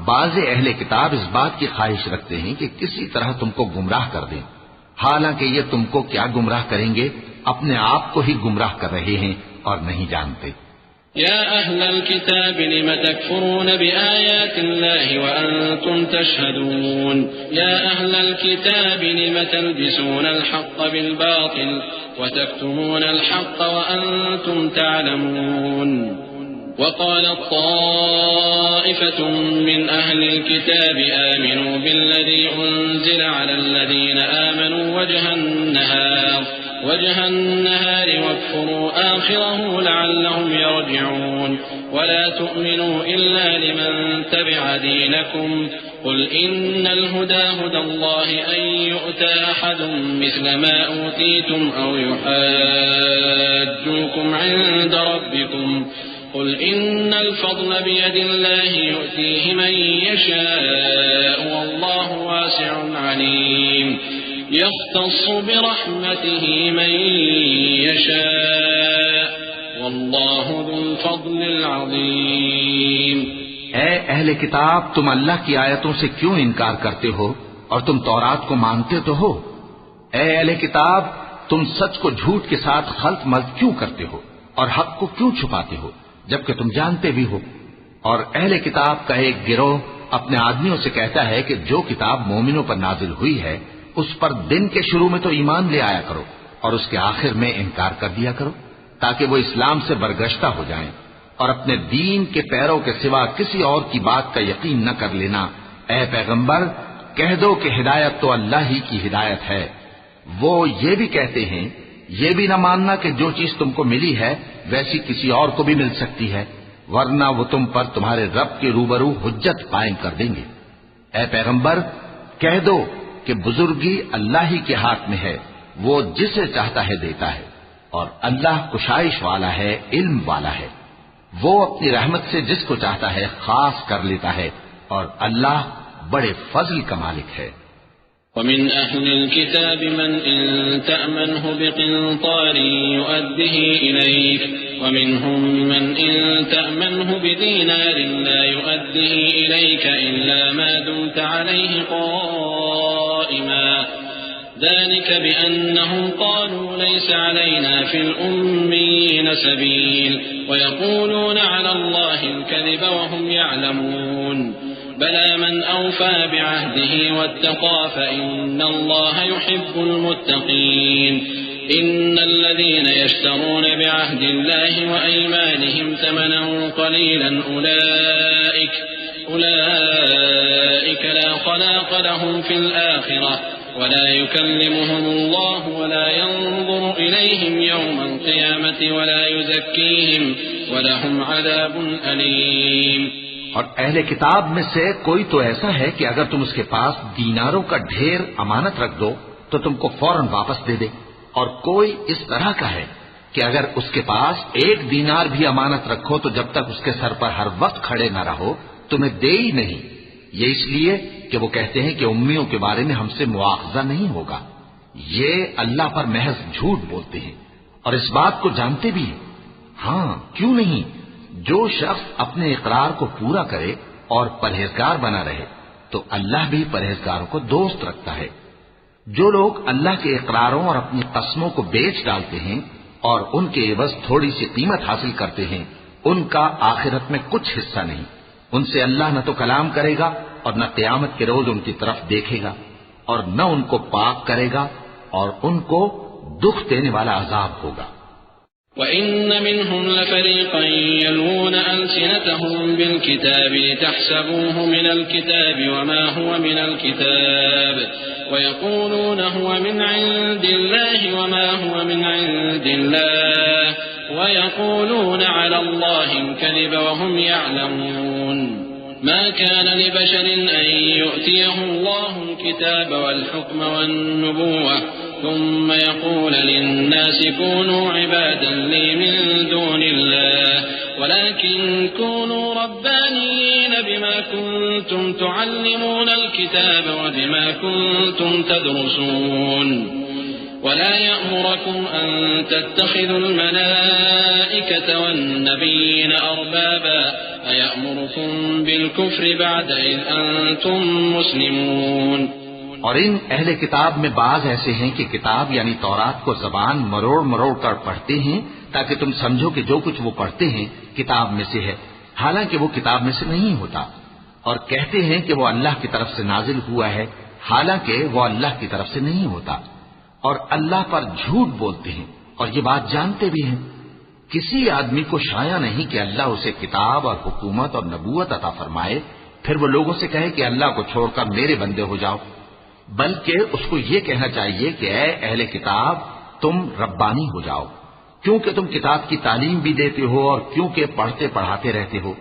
بعض اہل کتاب اس بات کی خواہش رکھتے ہیں کہ کسی طرح تم کو گمراہ کر دیں، حالانکہ یہ تم کو کیا گمراہ کریں گے، اپنے آپ کو ہی گمراہ کر رہے ہیں اور نہیں جانتے. يا أهل الكتاب لم تكفرون بآيات الله وأنتم تشهدون يا أهل الكتاب لم تلبسون الحق بالباطل وتكتمون الحق وأنتم تعلمون. وقالت طائفة من أهل الكتاب آمنوا بالذي أنزل على الذين آمنوا وجه النهار وجه النهار واكفروا آخره لعلهم يرجعون ولا تؤمنوا إلا لمن تبع دينكم قل إن الهدى هدى الله أن يؤتى أحد مثل ما أوتيتم أو يحاجوكم عند ربكم قل إن الفضل بيد الله يؤتيه من يشاء والله واسع عليم يختص برحمته من يشاء والله ذو الفضل العظيم۔ اے اہل کتاب، تم اللہ کی آیتوں سے کیوں انکار کرتے ہو اور تم تورات کو مانتے تو ہو؟ اے اہل کتاب، تم سچ کو جھوٹ کے ساتھ خلط ملط کیوں کرتے ہو اور حق کو کیوں چھپاتے ہو جبکہ تم جانتے بھی ہو؟ اور اہل کتاب کا ایک گروہ اپنے آدمیوں سے کہتا ہے کہ جو کتاب مومنوں پر نازل ہوئی ہے اس پر دن کے شروع میں تو ایمان لے آیا کرو اور اس کے آخر میں انکار کر دیا کرو تاکہ وہ اسلام سے برگشتہ ہو جائیں، اور اپنے دین کے پیروں کے سوا کسی اور کی بات کا یقین نہ کر لینا۔ اے پیغمبر، کہہ دو کہ ہدایت تو اللہ ہی کی ہدایت ہے۔ وہ یہ بھی کہتے ہیں یہ بھی نہ ماننا کہ جو چیز تم کو ملی ہے ویسی کسی اور کو بھی مل سکتی ہے، ورنہ وہ تم پر تمہارے رب کے روبرو حجت قائم کر دیں گے۔ اے پیغمبر، کہہ دو کہ بزرگی اللہ ہی کے ہاتھ میں ہے، وہ جسے چاہتا ہے دیتا ہے، اور اللہ کشائش والا ہے، علم والا ہے۔ وہ اپنی رحمت سے جس کو چاہتا ہے خاص کر لیتا ہے، اور اللہ بڑے فضل کا مالک ہے۔ ومن أهل الكتاب من إن تأمنه بقنطار يؤده إليك ومنهم من إن تأمنه بدينار لا يؤده إليك إلا ما دمت عليه قائما ذلك بأنهم قالوا ليس علينا في الأميين سبيل ويقولون على الله الكذب وهم يعلمون بلى من أوفى بعهده واتقى فإن الله يحب المتقين إن الذين يشترون بعهد الله وأيمانهم ثمنا قليلا أولئك لا خلاق لهم في الآخرة ولا يكلمهم الله ولا ينظر إليهم يوم القيامة ولا يزكيهم ولهم عذاب أليم۔ اور اہل کتاب میں سے کوئی تو ایسا ہے کہ اگر تم اس کے پاس دیناروں کا ڈھیر امانت رکھ دو تو تم کو فوراً واپس دے دے، اور کوئی اس طرح کا ہے کہ اگر اس کے پاس 1 دینار بھی امانت رکھو تو جب تک اس کے سر پر ہر وقت کھڑے نہ رہو تمہیں دے ہی نہیں۔ یہ اس لیے کہ وہ کہتے ہیں کہ امیوں کے بارے میں ہم سے مواخذہ نہیں ہوگا۔ یہ اللہ پر محض جھوٹ بولتے ہیں اور اس بات کو جانتے بھی ہیں۔ ہاں کیوں نہیں، جو شخص اپنے اقرار کو پورا کرے اور پرہیزگار بنا رہے تو اللہ بھی پرہیزگاروں کو دوست رکھتا ہے۔ جو لوگ اللہ کے اقراروں اور اپنی قسموں کو بیچ ڈالتے ہیں اور ان کے عوض تھوڑی سی قیمت حاصل کرتے ہیں ان کا آخرت میں کچھ حصہ نہیں۔ ان سے اللہ نہ تو کلام کرے گا اور نہ قیامت کے روز ان کی طرف دیکھے گا، اور نہ ان کو پاک کرے گا، اور ان کو دکھ دینے والا عذاب ہوگا۔ وَإِنَّ مِنْهُمْ لَفَرِيقًا يَلْوُونَ أَلْسِنَتَهُم بِالْكِتَابِ لِتَحْسَبُوهُ مِنَ الْكِتَابِ وَمَا هُوَ مِنَ الْكِتَابِ وَيَقُولُونَ هُوَ مِنْ عِندِ اللَّهِ وَمَا هُوَ مِنْ عِندِ اللَّهِ وَيَقُولُونَ عَلَى اللَّهِ الْكَذِبَ وَهُمْ يَعْلَمُونَ ما كان لبشر أن يؤتيه الله الكتاب والحكم والنبوة ثم يقول للناس كونوا عبادا لي من دون الله ولكن كونوا ربانيين بما كنتم تعلمون الكتاب وبما كنتم تدرسون ولا يأمركم أن تتخذوا الملائكة والنبيين أربابا أيأمركم بالكفر بعد إذ أنتم مسلمون۔ اور ان اہل کتاب میں بعض ایسے ہیں کہ کتاب یعنی تورات کو زبان مروڑ مروڑ کر پڑھتے ہیں تاکہ تم سمجھو کہ جو کچھ وہ پڑھتے ہیں کتاب میں سے ہے، حالانکہ وہ کتاب میں سے نہیں ہوتا، اور کہتے ہیں کہ وہ اللہ کی طرف سے نازل ہوا ہے، حالانکہ وہ اللہ کی طرف سے نہیں ہوتا، اور اللہ پر جھوٹ بولتے ہیں اور یہ بات جانتے بھی ہیں۔ کسی آدمی کو شایع نہیں کہ اللہ اسے کتاب اور حکومت اور نبوت عطا فرمائے پھر وہ لوگوں سے کہے کہ اللہ کو چھوڑ کر میرے بندے ہو جاؤ، بلکہ اس کو یہ کہنا چاہیے کہ اے اہل کتاب، تم ربانی ہو جاؤ، کیونکہ تم کتاب کی تعلیم بھی دیتے ہو اور کیونکہ پڑھتے پڑھاتے رہتے ہو۔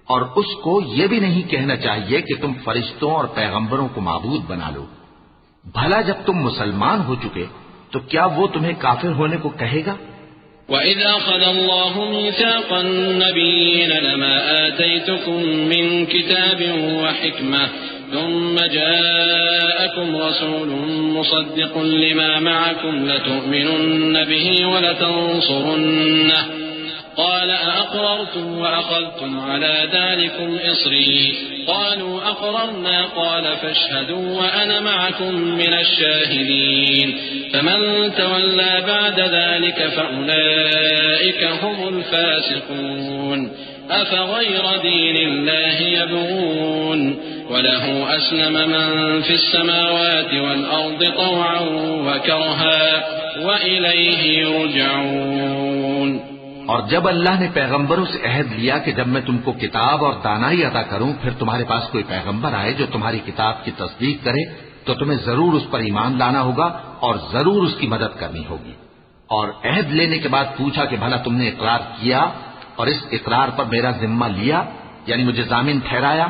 اور اس کو یہ بھی نہیں کہنا چاہیے کہ تم فرشتوں اور پیغمبروں کو معبود بنا لو۔ بھلا جب تم مسلمان ہو چکے تو کیا وہ تمہیں کافر ہونے کو کہے گا؟ وَإِذْ أَخَذَ اللَّهُ مِيثَاقَ النَّبِيِّينَ لَمَا آتَيْتُكُم مِّن كِتَابٍ وَحِكْمَةٍ ثُمَّ جَاءَكُمْ رَسُولٌ مُصَدِّقٌ لِّمَا مَعَكُمْ لَتُؤْمِنُنَّ بِهِ وَلَتَنصُرُنَّهُ قال أأقررتم وأخذتم على ذلكم إصري قالوا أقررنا قال فاشهدوا وأنا معكم من الشاهدين فمن تولى بعد ذلك فأولئك هم الفاسقون أفغير دين الله يبغون وله أسلم من في السماوات والأرض طوعا وكرها وإليه يرجعون۔ اور جب اللہ نے پیغمبروں سے عہد لیا کہ جب میں تم کو کتاب اور دانائی عطا کروں پھر تمہارے پاس کوئی پیغمبر آئے جو تمہاری کتاب کی تصدیق کرے تو تمہیں ضرور اس پر ایمان لانا ہوگا اور ضرور اس کی مدد کرنی ہوگی۔ اور عہد لینے کے بعد پوچھا کہ بھلا تم نے اقرار کیا اور اس اقرار پر میرا ذمہ لیا، یعنی مجھے ضامن ٹھہرایا؟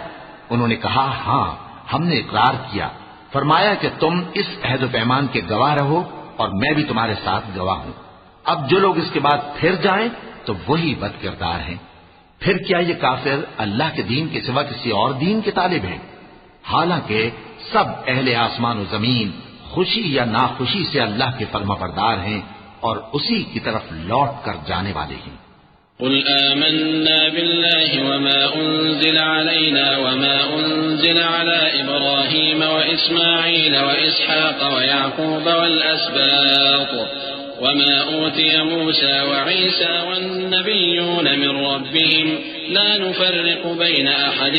انہوں نے کہا ہاں ہم نے اقرار کیا۔ فرمایا کہ تم اس عہد و پیمان کے گواہ رہو اور میں بھی تمہارے ساتھ گواہ ہوں۔ اب جو لوگ اس کے بعد پھر جائیں تو وہی بد کردار ہیں۔ پھر کیا یہ کافر اللہ کے دین کے سوا کسی اور دین کے طالب ہیں؟ حالانکہ سب اہل آسمان و زمین خوشی یا ناخوشی سے اللہ کے فرما بردار ہیں اور اسی کی طرف لوٹ کر جانے والے ہیں۔ قل آمنا بالله وما أنزل علينا وما أنزل على إبراهيم وإسماعيل وإسحاق ويعقوب والأسباط وما أوتي موسى وعيسى والنبيون من ربهم لا نفرق بين أحد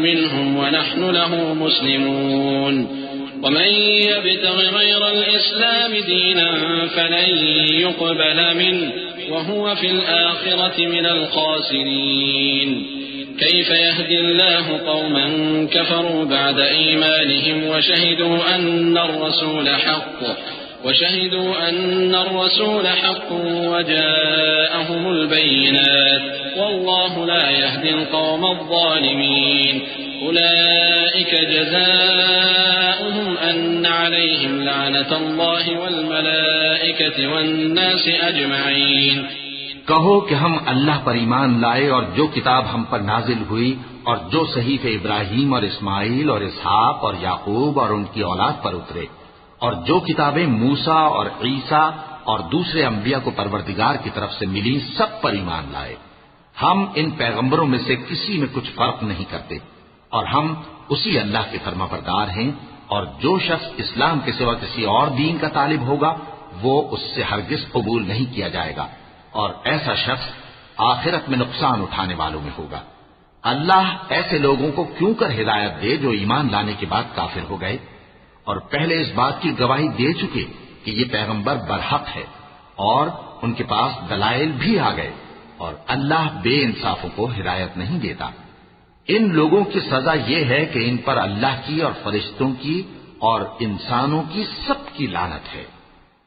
منهم ونحن له مسلمون ومن يبتغ غير الإسلام دينا فلن يقبل منه وهو في الآخرة من الخاسرين كيف يهدي الله قوما كفروا بعد إيمانهم وشهدوا أن الرسول حق وجاءهم البينات والله لا يهدي القوم الظالمين أولئك جزاؤهم أن عليهم لعنة الله والملائكة والناس أجمعين۔ کہو کہ ہم اللہ پر ایمان لائے اور جو کتاب ہم پر نازل ہوئی اور جو صحیفے ابراہیم اور اسماعیل اور اسحاق اور یعقوب اور ان کی اولاد پر اترے اور جو کتابیں موسیٰ اور عیسیٰ اور دوسرے انبیاء کو پروردگار کی طرف سے ملی سب پر ایمان لائے۔ ہم ان پیغمبروں میں سے کسی میں کچھ فرق نہیں کرتے اور ہم اسی اللہ کے فرما بردار ہیں، اور جو شخص اسلام کے سوا کسی اور دین کا طالب ہوگا وہ اس سے ہرگز قبول نہیں کیا جائے گا، اور ایسا شخص آخرت میں نقصان اٹھانے والوں میں ہوگا۔ اللہ ایسے لوگوں کو کیوں کر ہدایت دے جو ایمان لانے کے بعد کافر ہو گئے اور پہلے اس بات کی گواہی دے چکے کہ یہ پیغمبر برحق ہے اور ان کے پاس دلائل بھی آ گئے، اور اللہ بے انصافوں کو ہدایت نہیں دیتا۔ ان لوگوں کی سزا یہ ہے کہ ان پر اللہ کی اور فرشتوں کی اور انسانوں کی سب کی لعنت ہے۔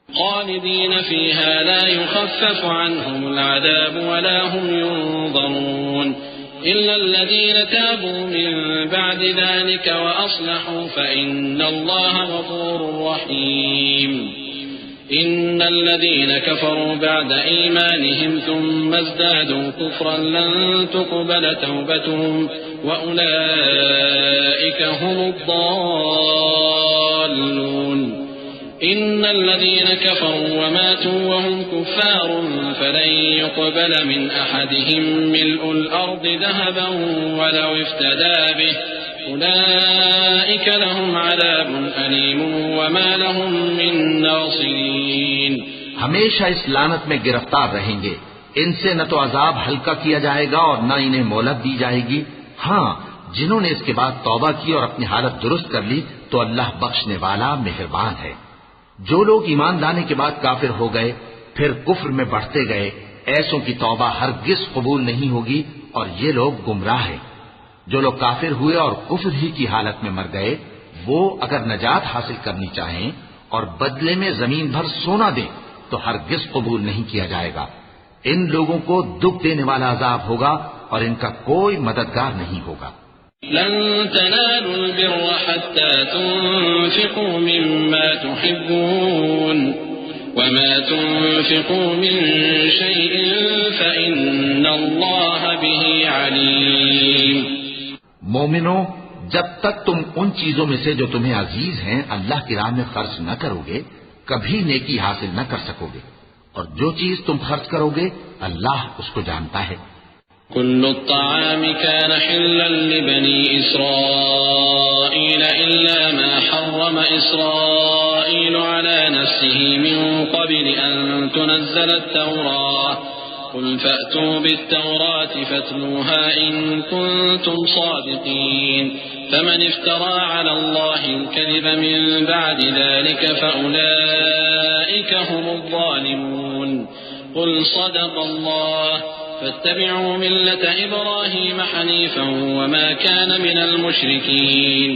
خالدین فیہا لا یخفف عنہم العذاب ولا هم ينظرون إلا الذين تابوا من بعد ذلك وأصلحوا فإن الله غفور رحيم إن الذين كفروا بعد إيمانهم ثم ازدادوا كفرا لن تقبل توبتهم وأولئك هم الضالون إن الذين كفروا وماتوا وهم كفار فلن يقبل من أحدهم ملء الأرض ذهبا ولو افتدى به أولئك لهم عذاب أليم وما لهم من ناصرين۔ ہمیشہ اس لعنت میں گرفتار رہیں گے، ان سے نہ تو عذاب ہلکا کیا جائے گا اور نہ انہیں مہلت دی جائے گی۔ ہاں، جنہوں نے اس کے بعد توبہ کی اور اپنی حالت درست کر لی تو اللہ بخشنے والا مہربان ہے۔ جو لوگ ایمان لانے کے بعد کافر ہو گئے پھر کفر میں بڑھتے گئے، ایسوں کی توبہ ہرگز قبول نہیں ہوگی اور یہ لوگ گمراہ ہیں۔ جو لوگ کافر ہوئے اور کفر ہی کی حالت میں مر گئے، وہ اگر نجات حاصل کرنی چاہیں اور بدلے میں زمین بھر سونا دیں تو ہرگز قبول نہیں کیا جائے گا. ان لوگوں کو دکھ دینے والا عذاب ہوگا اور ان کا کوئی مددگار نہیں ہوگا. لن تنالوا البر حتى تنفقوا مما تحبون وما تنفقوا من شيء فإن الله به عليم. مومنو، جب تک تم ان چیزوں میں سے جو تمہیں عزیز ہیں اللہ کی راہ میں خرچ نہ کرو گے کبھی نیکی حاصل نہ کر سکو گے، اور جو چیز تم خرچ کرو گے اللہ اس کو جانتا ہے. كل الطعام كان حلا لبني إسرائيل إلا ما حرم إسرائيل على نفسه من قبل أن تنزل التوراة قل فأتوا بالتوراة فاتلوها إن كنتم صادقين فمن افترى على الله الكذب من بعد ذلك فأولئك هم الظالمون. قل صدق الله فاتبعوا ملة إبراهيم حنيفا وما كان من المشركين.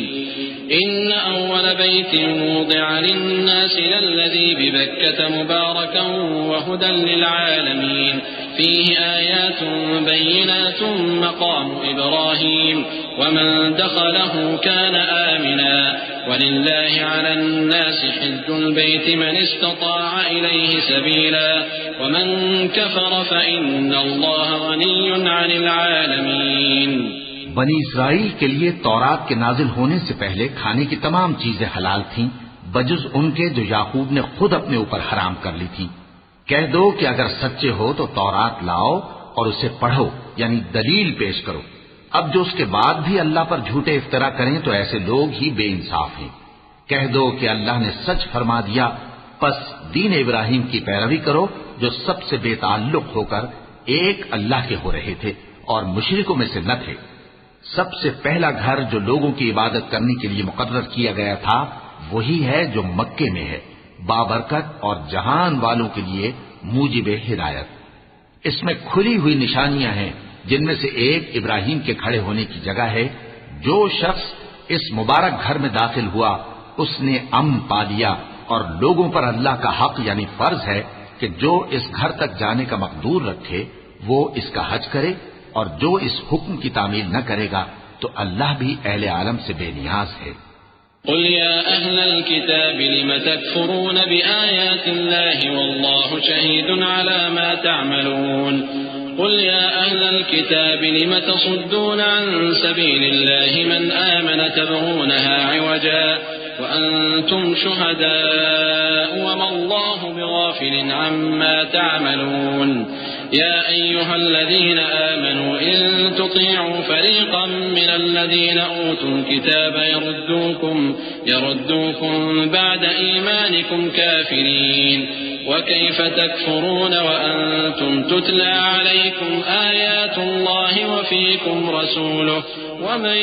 إن أول بيت وضع للناس للذي ببكة مباركا وهدى للعالمين فيه آيات بينات مقام إبراهيم ومن دخله كان آمنا ولله على الناس حج البيت من استطاع إليه سبيلا ومن كفر فإن الله غني عن العالمين. بنی اسرائیل کے لیے تورات کے نازل ہونے سے پہلے کھانے کی تمام چیزیں حلال تھیں بجز ان کے جو یعقوب نے خود اپنے اوپر حرام کر لی تھی. کہہ دو کہ اگر سچے ہو تو تورات لاؤ اور اسے پڑھو، یعنی دلیل پیش کرو. اب جو اس کے بعد بھی اللہ پر جھوٹے افطرا کریں تو ایسے لوگ ہی بے انصاف ہیں. کہہ دو کہ اللہ نے سچ فرما دیا، پس دین ابراہیم کی پیروی کرو جو سب سے بے تعلق ہو کر ایک اللہ کے ہو رہے تھے اور مشرکوں میں سے نہ تھے. سب سے پہلا گھر جو لوگوں کی عبادت کرنے کے لیے مقرر کیا گیا تھا وہی ہے جو مکے میں ہے، بابرکت اور جہان والوں کے لیے موجب ہدایت. اس میں کھلی ہوئی نشانیاں ہیں جن میں سے ایک ابراہیم کے کھڑے ہونے کی جگہ ہے. جو شخص اس مبارک گھر میں داخل ہوا اس نے امن پا لیا، اور لوگوں پر اللہ کا حق یعنی فرض ہے کہ جو اس گھر تک جانے کا مقدور رکھے وہ اس کا حج کرے، اور جو اس حکم کی تعمیل نہ کرے گا تو اللہ بھی اہل عالم سے بے نیاز ہے. قل يا أهل الكتاب لم تكفرون بآيات الله والله شهيد على ما تعملون. قل يا أهل الكتاب لم تصدون عن سبيل الله من آمن تبغونها عوجا وأنتم شهداء وما الله بغافل عما تعملون. يا أيها الذين آمنوا إن تطيعوا فريقا من الذين أوتوا الكتاب يردوكم بعد إيمانكم كافرين وكيف تكفرون وأنتم تتلى عليكم آيات الله وفيكم رسوله ومن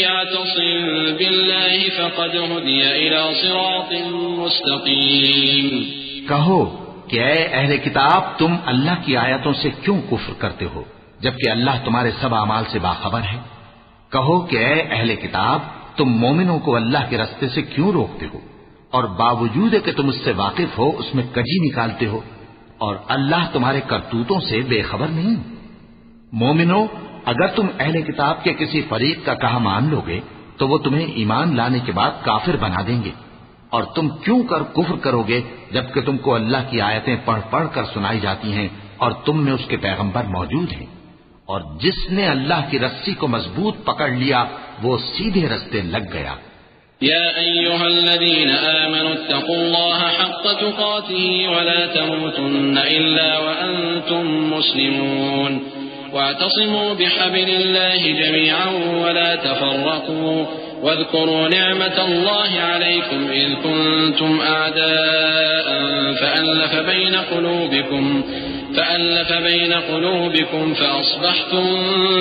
يعتصم بالله فقد هدي إلى صراط مستقيم. کہو کہ اے اہل کتاب تم اللہ کی آیتوں سے کیوں کفر کرتے ہو جبکہ اللہ تمہارے سب اعمال سے باخبر ہے. کہو کہ اے اہل کتاب تم مومنوں کو اللہ کے راستے سے کیوں روکتے ہو اور باوجود کہ تم اس سے واقف ہو اس میں کجی نکالتے ہو، اور اللہ تمہارے کرتوتوں سے بے خبر نہیں. مومنوں، اگر تم اہل کتاب کے کسی فریق کا کہا مان لو گے تو وہ تمہیں ایمان لانے کے بعد کافر بنا دیں گے، اور تم کیوں کر کفر کرو گے جبکہ تم کو اللہ کی آیتیں پڑھ پڑھ کر سنائی جاتی ہیں اور تم میں اس کے پیغمبر موجود ہیں. اور جس نے اللہ کی رسی کو مضبوط پکڑ لیا وہ سیدھے رستے لگ گیا. يا أيها الذين آمنوا اتقوا الله حق تقاته ولا تموتن إلا وأنتم مسلمون واعتصموا بحبل الله جميعا ولا تفرقوا واذكروا نعمة الله عليكم إذ كنتم أعداء فألف بين قلوبكم فأصبحتم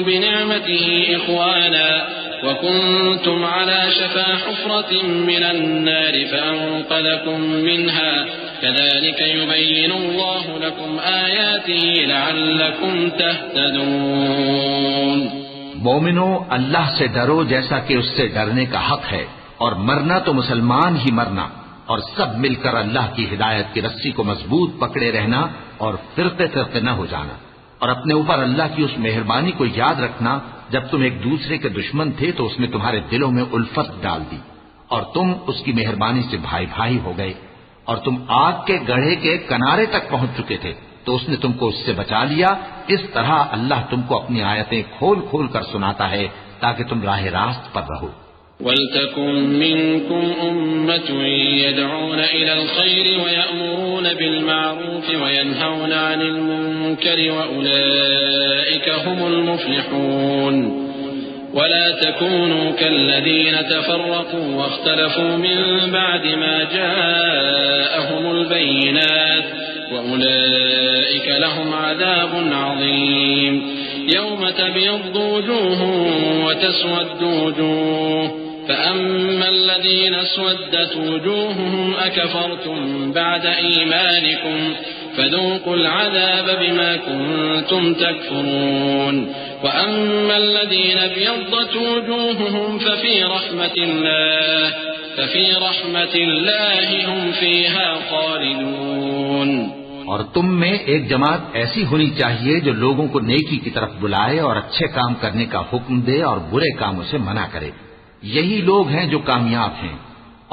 بنعمته إخوانا وكنتم على شفا حفرة من النار فأنقذكم منها كذلك يبين الله لكم آياته لعلكم تهتدون. مومنو، اللہ سے ڈرو جیسا کہ اس سے ڈرنے کا حق ہے، اور مرنا تو مسلمان ہی مرنا، اور سب مل کر اللہ کی ہدایت کی رسی کو مضبوط پکڑے رہنا اور فرقے فرقے نہ ہو جانا، اور اپنے اوپر اللہ کی اس مہربانی کو یاد رکھنا جب تم ایک دوسرے کے دشمن تھے تو اس نے تمہارے دلوں میں الفت ڈال دی اور تم اس کی مہربانی سے بھائی بھائی ہو گئے، اور تم آگ کے گڑھے کے کنارے تک پہنچ چکے تھے تو اس نے تم کو اس سے بچا لیا۔ اس طرح اللہ تم کو اپنی آیتیں کھول کھول کر سناتا ہے تاکہ تم راہ راست پر رہو۔ وَلْتَكُن مِّنكُمْ أُمَّةٌ يَدْعُونَ إِلَى الْخَيْرِ وَيَأْمُرُونَ بِالْمَعْرُوفِ وَيَنْهَوْنَ عَنِ الْمُنكَرِ وَأُولَئِكَ هُمُ الْمُفْلِحُونَ وَلَا تَكُونُوا كَالَّذِينَ تَفَرَّقُوا وَاخْتَلَفُوا مِن بَعْدِ مَا جَاءَهُمُ الْبَيِّنَاتُ وَأُولَئِكَ لَهُمْ عَذَابٌ عَظِيمٌ يَوْمَ تَبْيَضُّ وُجُوهٌ وَتَسْوَدُّ وُجُوهٌ فَأَمَّا الَّذِينَ اسْوَدَّتْ وُجُوهُهُمْ أَكَفَرْتُمْ بَعْدَ إِيمَانِكُمْ فَذُوقُوا الْعَذَابَ بِمَا كُنتُمْ تَكْفُرُونَ وَأَمَّا الَّذِينَ ابْيَضَّتْ وُجُوهُهُمْ فَفِي رَحْمَةِ اللَّهِ هُمْ فِيهَا خَالِدُونَ۔ اور تم میں ایک جماعت ایسی ہونی چاہیے جو لوگوں کو نیکی کی طرف بلائے اور اچھے کام کرنے کا حکم دے اور برے کاموں سے منع کرے، یہی لوگ ہیں جو کامیاب ہیں۔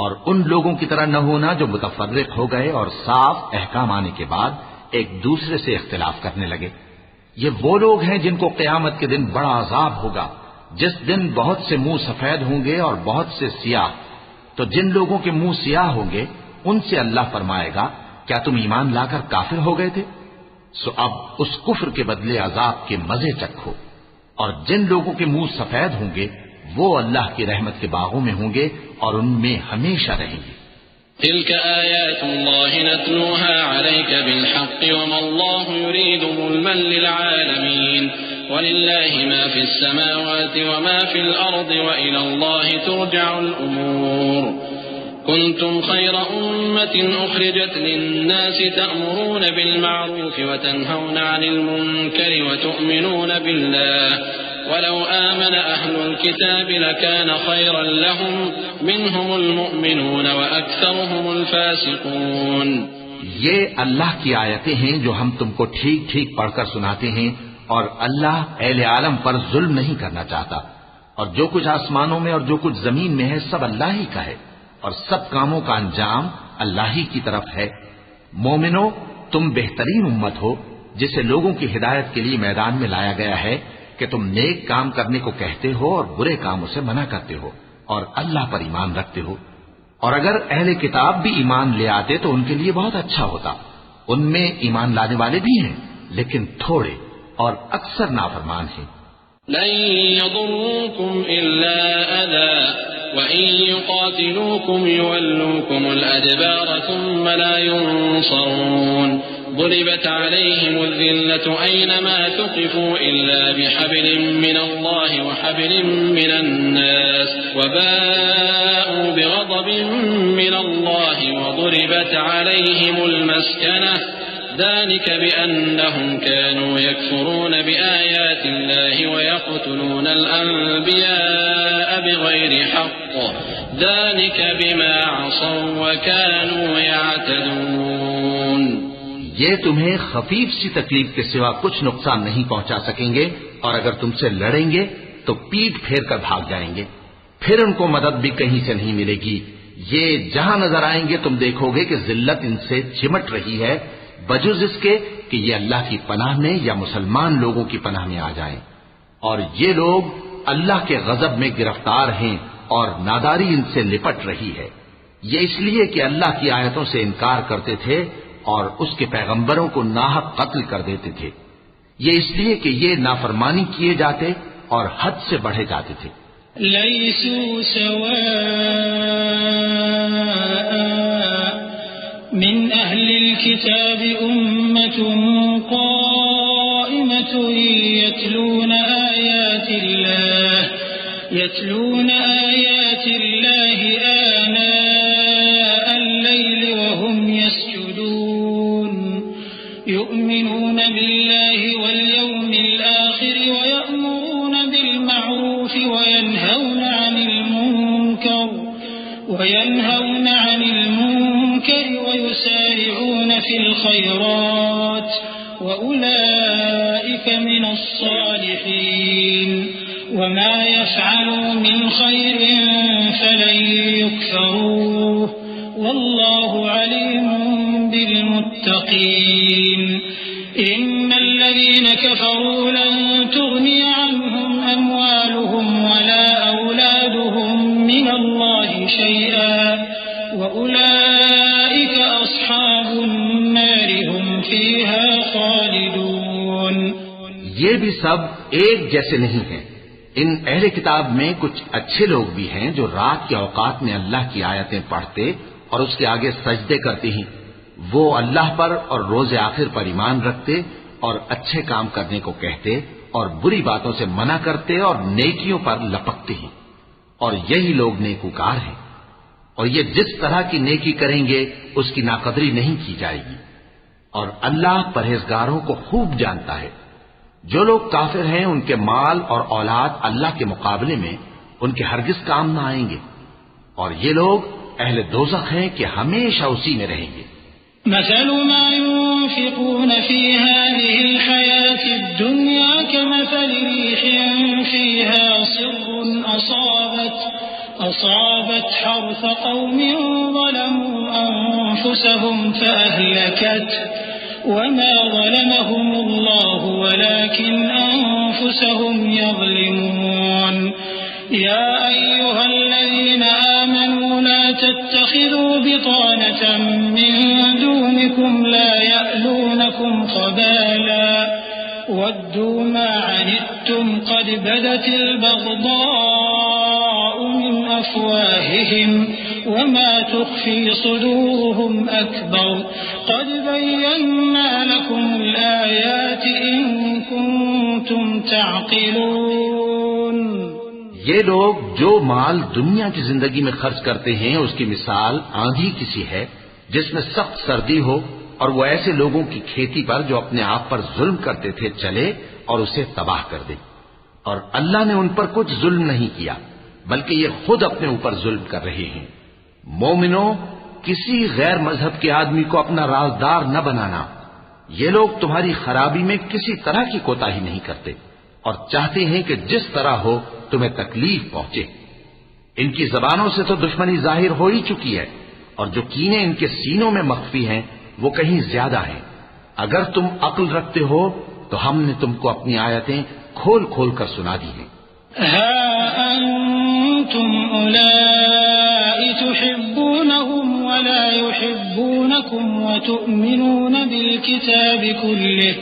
اور ان لوگوں کی طرح نہ ہونا جو متفرق ہو گئے اور صاف احکام آنے کے بعد ایک دوسرے سے اختلاف کرنے لگے۔ یہ وہ لوگ ہیں جن کو قیامت کے دن بڑا عذاب ہوگا، جس دن بہت سے منہ سفید ہوں گے اور بہت سے سیاہ۔ تو جن لوگوں کے منہ سیاہ ہوں گے ان سے اللہ فرمائے گا کیا تم ایمان لا کر کافر ہو گئے تھے؟ سو اب اس کفر کے بدلے عذاب کے مزے چکھو۔ اور جن لوگوں کے منہ سفید ہوں گے وہ اللہ کی رحمت کے باغوں میں ہوں گے اور ان میں ہمیشہ رہیں گے۔ تلك آيات الله نتلوها عليك بالحق وما الله يريد ظلما للعالمين ولله ما في السماوات وما في الأرض وإلى الله ترجع الأمور كنتم خير أمة أخرجت للناس تأمرون بالمعروف وتنهون عن المنكر وتؤمنون بالله ولو آمن أهل الكتاب لكان خيرا لهم منهم المؤمنون وأكثرهم الفاسقون۔ یہ اللہ کی آیتیں ہیں جو ہم تم کو ٹھیک ٹھیک پڑھ کر سناتے ہیں، اور اللہ اہل عالم پر ظلم نہیں کرنا چاہتا، اور جو کچھ آسمانوں میں اور جو کچھ زمین میں ہے سب اللہ ہی کا ہے، اور سب کاموں کا انجام اللہ ہی کی طرف ہے۔ مومنو، تم بہترین امت ہو جسے لوگوں کی ہدایت کے لیے میدان میں لایا گیا ہے کہ تم نیک کام کرنے کو کہتے ہو اور برے کاموں سے منع کرتے ہو اور اللہ پر ایمان رکھتے ہو۔ اور اگر اہل کتاب بھی ایمان لے آتے تو ان کے لیے بہت اچھا ہوتا، ان میں ایمان لانے والے بھی ہیں لیکن تھوڑے اور اکثر نافرمان ہیں۔ لن يضروكم إلا أذى وإن يقاتلوكم يولوكم الأدبار ثم لا ينصرون ضربت عليهم الذلة أينما ثقفوا إلا بحبل من الله وحبل من الناس وباءوا بغضب من الله وضربت عليهم المسكنة ذلك بأنهم كانوا يكفرون بآيات الله ويقتلون الأنبياء بغير حق ذلك بما عصوا وكانوا يعتدون۔ یہ تمہیں خفیف سی تکلیف کے سوا کچھ نقصان نہیں پہنچا سکیں گے، اور اگر تم سے لڑیں گے تو پیٹ پھیر کر بھاگ جائیں گے، پھر ان کو مدد بھی کہیں سے نہیں ملے گی۔ یہ جہاں نظر آئیں گے تم دیکھو گے کہ ذلت ان سے چمٹ رہی ہے، بجز اس کے کہ یہ اللہ کی پناہ میں یا مسلمان لوگوں کی پناہ میں آ جائیں، اور یہ لوگ اللہ کے غضب میں گرفتار ہیں اور ناداری ان سے لپٹ رہی ہے۔ یہ اس لیے کہ اللہ کی آیتوں سے انکار کرتے تھے اور اس کے پیغمبروں کو ناحق قتل کر دیتے تھے، یہ اس لیے کہ یہ نافرمانی کیے جاتے اور حد سے بڑھے جاتے تھے۔ لیسوا سواء من أهل الكتاب أمة قائمة يتلون آيات الله آناء الليل وهم يسجدون يؤمنون بالله واليوم الآخر ويأمرون بالمعروف وينهون عن المنكر المنكر ويسارعون في الخيرات وأولئك من الصالحين وما يفعلوا من خير فلن يكفروه والله عليم بالمتقين إن الذين كفروا لن تغني عنهم أموالهم ولا أولادهم من الله شيئا وأولئك أصحاب النار هم فيها خالدون. یہ بھی سب ایک جیسے نہیں ہیں. ان اہل کتاب میں کچھ اچھے لوگ بھی ہیں جو رات کے اوقات میں اللہ کی آیتیں پڑھتے اور اس کے آگے سجدے کرتے ہیں. وہ اللہ پر اور روز آخر پر ایمان رکھتے اور اچھے کام کرنے کو کہتے اور بری باتوں سے منع کرتے اور نیکیوں پر لپکتے ہیں اور یہی لوگ نیکوکار ہیں. اور یہ جس طرح کی نیکی کریں گے اس کی ناقدری نہیں کی جائے گی اور اللہ پرہیزگاروں کو خوب جانتا ہے. جو لوگ کافر ہیں ان کے مال اور اولاد اللہ کے مقابلے میں ان کے ہرگز کام نہ آئیں گے اور یہ لوگ اہل دوزخ ہیں کہ ہمیشہ اسی میں رہیں گے. مثل ما ينفقون في هذه الحياة الدنيا كمثل ريح فيها صر أصابت حرث قوم ظلموا أنفسهم فأهلكته وما ظلمهم الله ولكن أنفسهم يظلمون. يا أيها الذين آمنوا لا تتخذوا بطانة من دونكم لا يألونكم خبالا ودوا ما عنتم قد بدت البغضاء من أفواههم وما تخفي صدورهم أكبر قد بينا لكم الآيات إن كنتم تعقلون. یہ لوگ جو مال دنیا کی زندگی میں خرچ کرتے ہیں اس کی مثال آندھی کسی ہے جس میں سخت سردی ہو اور وہ ایسے لوگوں کی کھیتی پر جو اپنے آپ پر ظلم کرتے تھے چلے اور اسے تباہ کر دے. اور اللہ نے ان پر کچھ ظلم نہیں کیا بلکہ یہ خود اپنے اوپر ظلم کر رہے ہیں. مومنوں، کسی غیر مذہب کے آدمی کو اپنا رازدار نہ بنانا. یہ لوگ تمہاری خرابی میں کسی طرح کی کوتاہی نہیں کرتے اور چاہتے ہیں کہ جس طرح ہو تمہیں تکلیف پہنچے. ان کی زبانوں سے تو دشمنی ظاہر ہو ہی چکی ہے اور جو کینے ان کے سینوں میں مخفی ہیں وہ کہیں زیادہ ہیں. اگر تم عقل رکھتے ہو تو ہم نے تم کو اپنی آیتیں کھول کھول کر سنا دی ہیں. ها أنتم أولئك تحبونهم ولا يحبونكم وتؤمنون بالكتاب كله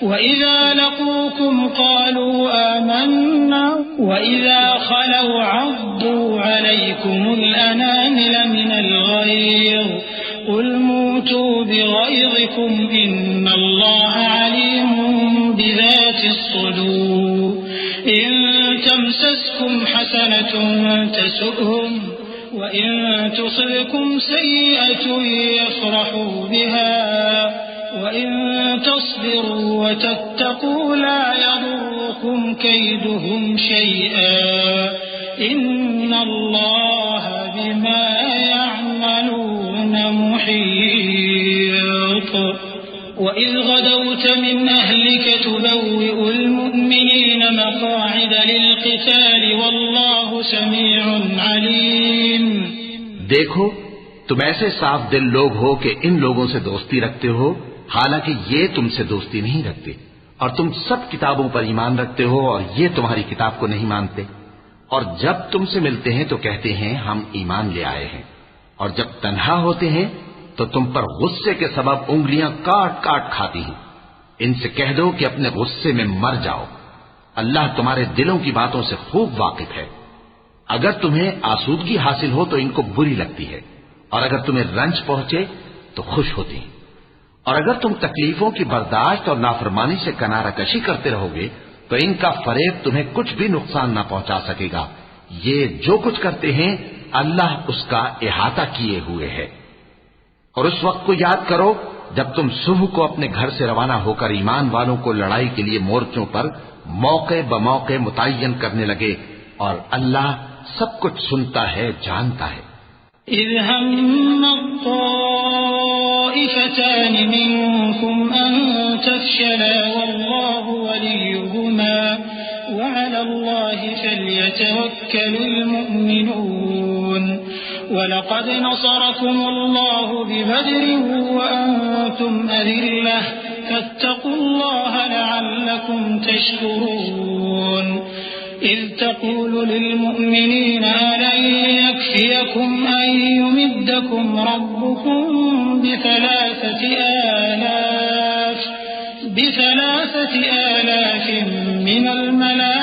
وإذا لقوكم قالوا آمنا وإذا خلوا عضوا عليكم الأنامل من الغيظ قل موتوا بغيظكم إن الله عليم بذات الصدور إن تمسسكم حسنة تسؤهم وإن تصبكم سيئة يفرحوا بها وإن تصبروا وتتقوا لا يضركم كيدهم شيئا إن الله بما يعملون محيط. وإذ غدوت من أهلك تبوئ المؤمنين مقاعد للقتال والله سميع عليم. دیکھو تم ایسے صاف دل لوگ ہو کہ ان لوگوں سے دوستی رکھتے ہو حالانکہ یہ تم سے دوستی نہیں رکھتے اور تم سب کتابوں پر ایمان رکھتے ہو اور یہ تمہاری کتاب کو نہیں مانتے. اور جب تم سے ملتے ہیں تو کہتے ہیں ہم ایمان لے آئے ہیں اور جب تنہا ہوتے ہیں تو تم پر غصے کے سبب انگلیاں کاٹ کاٹ کھاتی ہیں. ان سے کہہ دو کہ اپنے غصے میں مر جاؤ. اللہ تمہارے دلوں کی باتوں سے خوب واقف ہے. اگر تمہیں آسودگی حاصل ہو تو ان کو بری لگتی ہے اور اگر تمہیں رنج پہنچے تو خوش ہوتی ہیں. اور اگر تم تکلیفوں کی برداشت اور نافرمانی سے کنارہ کشی کرتے رہو گے تو ان کا فریب تمہیں کچھ بھی نقصان نہ پہنچا سکے گا. یہ جو کچھ کرتے ہیں اللہ اس کا احاطہ کیے ہوئے ہے. اور اس وقت کو یاد کرو جب تم صبح کو اپنے گھر سے روانہ ہو کر ایمان والوں کو لڑائی کے لیے مورچوں پر موقع بموقع متعین کرنے لگے اور اللہ سب کچھ سنتا ہے جانتا ہے. إذ هم الطائفتان منكم أن تفشلا والله وليهما وعلى الله فليتوكل المؤمنون ولقد نصركم الله ببدر وأنتم أذلة فاتقوا الله لعلكم تشكرون إذ تقول للمؤمنين ألن يكفيكم أن يمدكم ربكم بثلاثة آلاف من الملائكة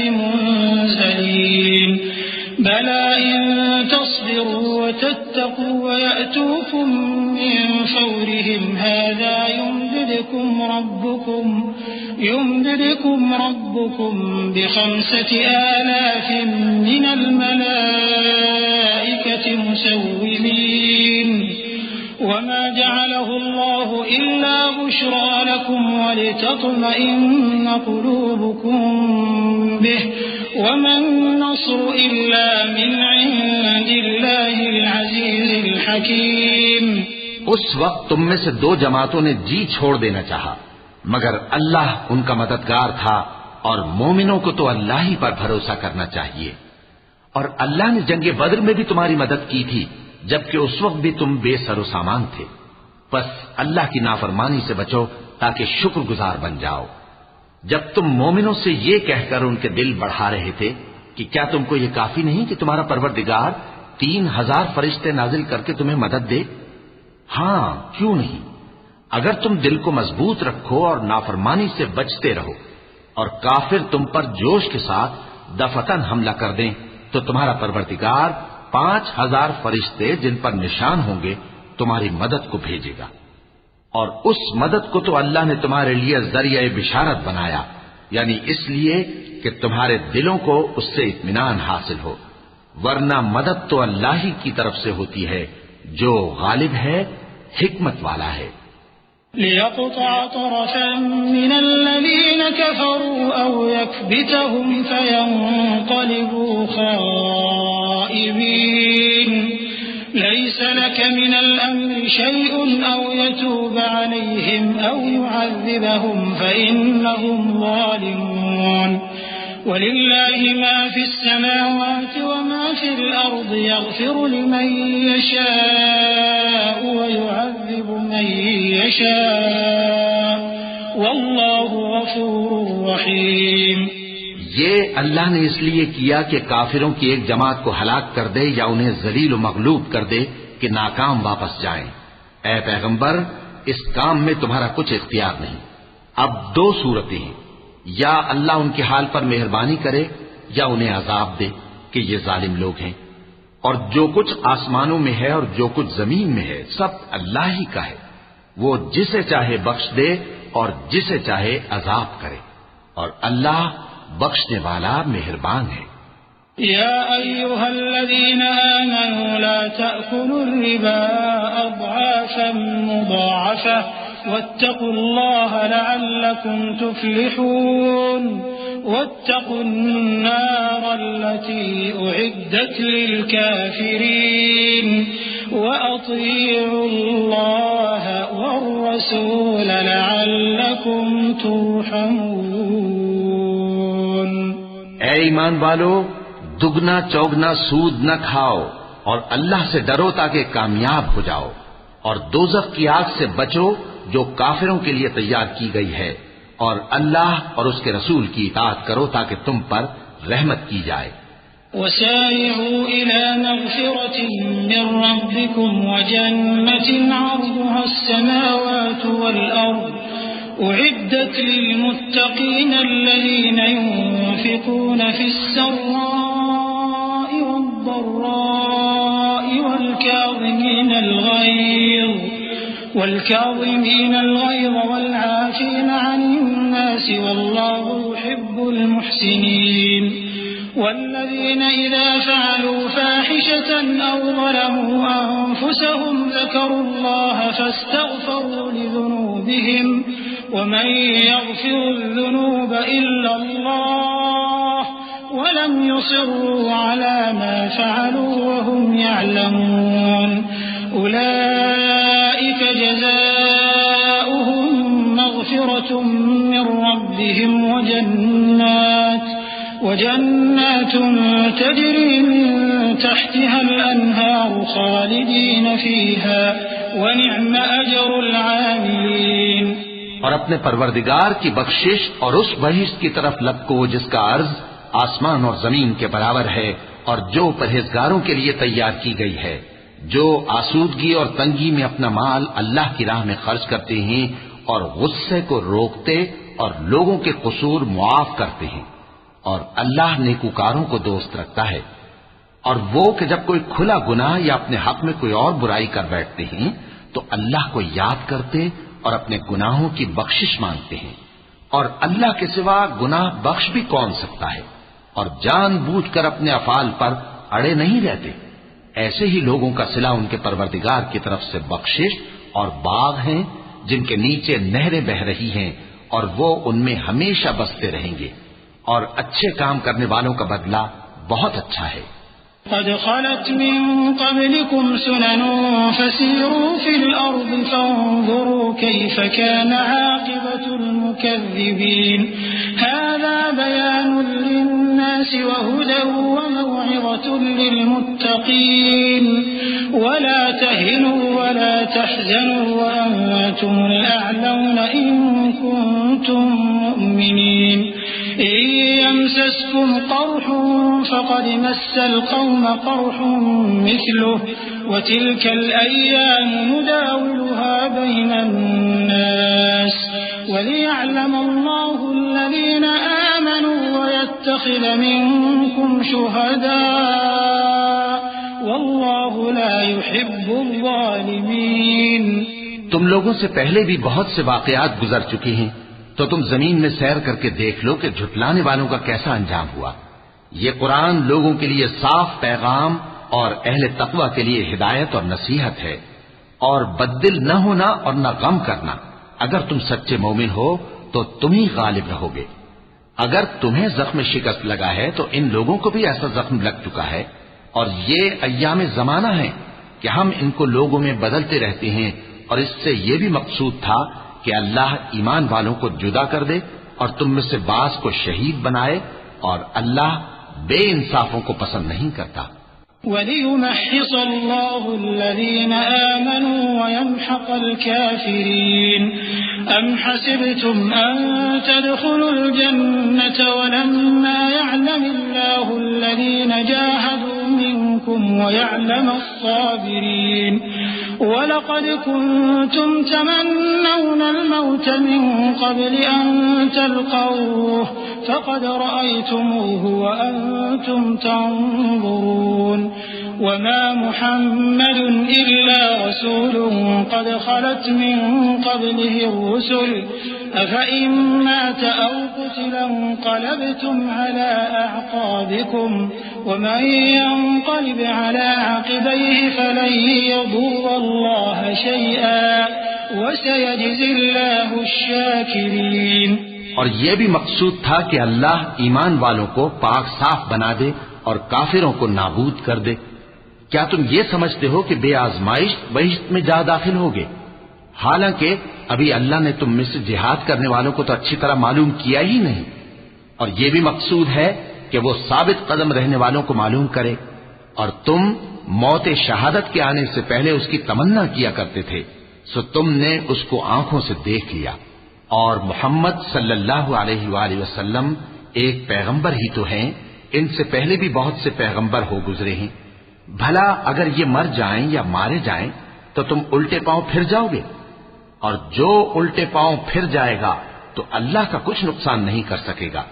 منزلين بلى إن تصبروا وتتقوا ويأتوكم من فورهم هذا يمددكم ربكم ب5 آلاف من الملائكة مسومين وما جعله الله إلا بشرى لكم ولتطمئن قلوبكم به وما النصر إلا من عند الله العزيز الحكيم. اس وقت تم میں سے 2 جماعتوں نے جی چھوڑ دینا چاہا، مگر اللہ ان کا مددگار تھا، اور مومنوں کو تو اللہ ہی پر بھروسہ کرنا چاہیے. اور اللہ نے جنگ بدر میں بھی تمہاری مدد کی تھی، جبکہ اس وقت بھی تم بے سر و سامان تھے. بس اللہ کی نافرمانی سے بچو تاکہ شکر گزار بن جاؤ. جب تم مومنوں سے یہ کہہ کر ان کے دل بڑھا رہے تھے کہ کیا تم کو یہ کافی نہیں کہ تمہارا پروردگار 3000 فرشتے نازل کر کے تمہیں مدد دے؟ ہاں، کیوں نہیں. اگر تم دل کو مضبوط رکھو اور نافرمانی سے بچتے رہو اور کافر تم پر جوش کے ساتھ دفتن حملہ کر دیں تو تمہارا پروردگار 5000 فرشتے جن پر نشان ہوں گے تمہاری مدد کو بھیجے گا. اور اس مدد کو تو اللہ نے تمہارے لیے ذریعہ بشارت بنایا، یعنی اس لیے کہ تمہارے دلوں کو اس سے اطمینان حاصل ہو، ورنہ مدد تو اللہ ہی کی طرف سے ہوتی ہے جو غالب ہے، حکمت والا ہے. ليقطع طرفا من الذين كفروا أو يكبتهم فينقلبوا خائبين ليس لك من الأمر شيء أو يتوب عليهم أو يعذبهم فإنهم ظالمون ولله ما في السماوات وما في الأرض يغفر لمن يشاء ويعذب من يشاء والله غفور رحيم. یہ اللہ نے اس لیے کیا کہ کافروں کی ایک جماعت کو ہلاک کر دے یا انہیں ذلیل و مغلوب کر دے کہ ناکام واپس جائیں. اے پیغمبر، اس کام میں تمہارا کچھ اختیار نہیں. اب 2 صورتیں ہیں، یا اللہ ان کے حال پر مہربانی کرے یا انہیں عذاب دے کہ یہ ظالم لوگ ہیں. اور جو کچھ آسمانوں میں ہے اور جو کچھ زمین میں ہے سب اللہ ہی کا ہے. وہ جسے چاہے بخش دے اور جسے چاہے عذاب کرے، اور اللہ بخشنے والا مہربان ہے. يا أيها الذين آمنوا لا تأكلوا الربا أضعافا مضاعفة واتقوا الله لعلكم تفلحون واتقوا النار التي أعدت للكافرين وأطيعوا الله والرسول لعلكم ترحمون. اے ایمان والو، دگنا چوگنا سود نہ کھاؤ اور اللہ سے ڈرو تاکہ کامیاب ہو جاؤ، اور دوزخ کی آگ سے بچو جو کافروں کے لیے تیار کی گئی ہے، اور اللہ اور اس کے رسول کی اطاعت کرو تاکہ تم پر رحمت کی جائے. وسارعوا إلى مغفرة من ربكم وجنة عرضها السماوات والأرض أعدت للمتقين الذين ينفقون في السراء والضراء والكاظمين الغيظ والعافين عن الناس والله يحب المحسنين. والذين إذا فعلوا فاحشة أو ظلموا أنفسهم ذكروا الله فاستغفروا لذنوبهم ومن يغفر الذنوب إلا الله ولم يصروا على ما فعلوا وهم يعلمون أولئك جزاؤهم مغفرة من ربهم وجنات تجري من تحتها الأنهار خالدين فيها ونعم أجر العاملين. اور اپنے پروردگار کی بخشش اور اس بہشت کی طرف لپکو جس کا عرض آسمان اور زمین کے برابر ہے اور جو پرہیزگاروں کے لیے تیار کی گئی ہے، جو آسودگی اور تنگی میں اپنا مال اللہ کی راہ میں خرچ کرتے ہیں اور غصے کو روکتے اور لوگوں کے قصور معاف کرتے ہیں، اور اللہ نیکوکاروں کو دوست رکھتا ہے. اور وہ کہ جب کوئی کھلا گناہ یا اپنے حق میں کوئی اور برائی کر بیٹھتے ہیں تو اللہ کو یاد کرتے اور اپنے گناہوں کی بخشش مانگتے ہیں، اور اللہ کے سوا گناہ بخش بھی کون سکتا ہے، اور جان بوجھ کر اپنے افعال پر اڑے نہیں رہتے. ایسے ہی لوگوں کا صلہ ان کے پروردگار کی طرف سے بخشش اور باغ ہیں جن کے نیچے نہریں بہ رہی ہیں اور وہ ان میں ہمیشہ بستے رہیں گے، اور اچھے کام کرنے والوں کا بدلہ بہت اچھا ہے. قد خلت من قبلكم سنن فسيروا في الأرض فانظروا كيف كان عاقبة المكذبين. هذا بيان للناس وهدى وموعظة للمتقين. ولا تهنوا ولا تحزنوا وأنتم الأعلون إن كنتم مؤمنين. إن يمسسكم قرح فقد مس القوم قرح مثله وتلك الأيام نداولها بين الناس وليعلم الله الذين آمنوا ويتخذ منكم شهداء والله لا يحب الظالمين. تم لوگوں سے پہلے بھی بہت سے واقعات گزر چکے ہیں، تو تم زمین میں سیر کر کے دیکھ لو کہ جھٹلانے والوں کا کیسا انجام ہوا. یہ قرآن لوگوں کے لیے صاف پیغام اور اہل تقوی کے لیے ہدایت اور نصیحت ہے. اور بددل نہ ہونا اور نہ غم کرنا. اگر تم سچے مومن ہو تو تم ہی غالب رہو گے. اگر تمہیں زخم شکست لگا ہے تو ان لوگوں کو بھی ایسا زخم لگ چکا ہے، اور یہ ایام زمانہ ہے کہ ہم ان کو لوگوں میں بدلتے رہتے ہیں. اور اس سے یہ بھی مقصود تھا کہ اللہ ایمان والوں کو جدا کر دے اور تم میں سے بعض کو شہید بنائے، اور اللہ بے انصافوں کو پسند نہیں کرتا. وَلِيُمَحِّصَ اللَّهُ الَّذِينَ آمَنُوا وَيَمْحَقَ الْكَافِرِينَ. أَمْ حَسِبْتُمْ أَن تَدْخُلُوا الْجَنَّةَ وَلَمَّا يَعْلَمِ اللَّهُ الَّذِينَ جَاهَدُوا مِنكُمْ وَيَعْلَمَ الصَّابِرِينَ. وَلَقَدْ كُنتُمْ تَمَنَّوْنَ الْمَوْتَ مِن قَبْلِ أَن تَلْقَوْهُ فَقَدْ رَأَيْتُمُوهُ وَأَنتُمْ تَنظُرُونَ. وَمَا مُحَمَّدٌ إِلَّا رَسُولٌ قَدْ خَلَتْ مِن قَبْلِهِ الرُّسُلُ أَفَإِن مَّاتَ أَوْ قُتِلَ انقَلَبْتُمْ عَلَىٰ أَعْقَابِكُمْ وَمَن يَنقَلِبْ عَلَىٰ عَقِبَيْهِ فَلَن يَضُرَّ اللَّهَ شَيْئًا وَسَيَجْزِي اللَّهُ الشَّاكِرِينَ. اور یہ بھی مقصود تھا کہ اللہ ایمان والوں کو پاک صاف بنا دے اور کافروں کو نابود کر دے. کیا تم یہ سمجھتے ہو کہ بے آزمائش بہشت میں جا داخل ہوگے؟ حالانکہ ابھی اللہ نے تم میں سے جہاد کرنے والوں کو تو اچھی طرح معلوم کیا ہی نہیں. اور یہ بھی مقصود ہے کہ وہ ثابت قدم رہنے والوں کو معلوم کرے. اور تم موت شہادت کے آنے سے پہلے اس کی تمنا کیا کرتے تھے، سو تم نے اس کو آنکھوں سے دیکھ لیا. اور محمد صلی اللہ علیہ وآلہ وسلم ایک پیغمبر ہی تو ہیں، ان سے پہلے بھی بہت سے پیغمبر ہو گزرے ہیں. بھلا اگر یہ مر جائیں یا مارے جائیں تو تم الٹے پاؤں پھر جاؤ گے؟ اور جو الٹے پاؤں پھر جائے گا تو اللہ کا کچھ نقصان نہیں کر سکے گا،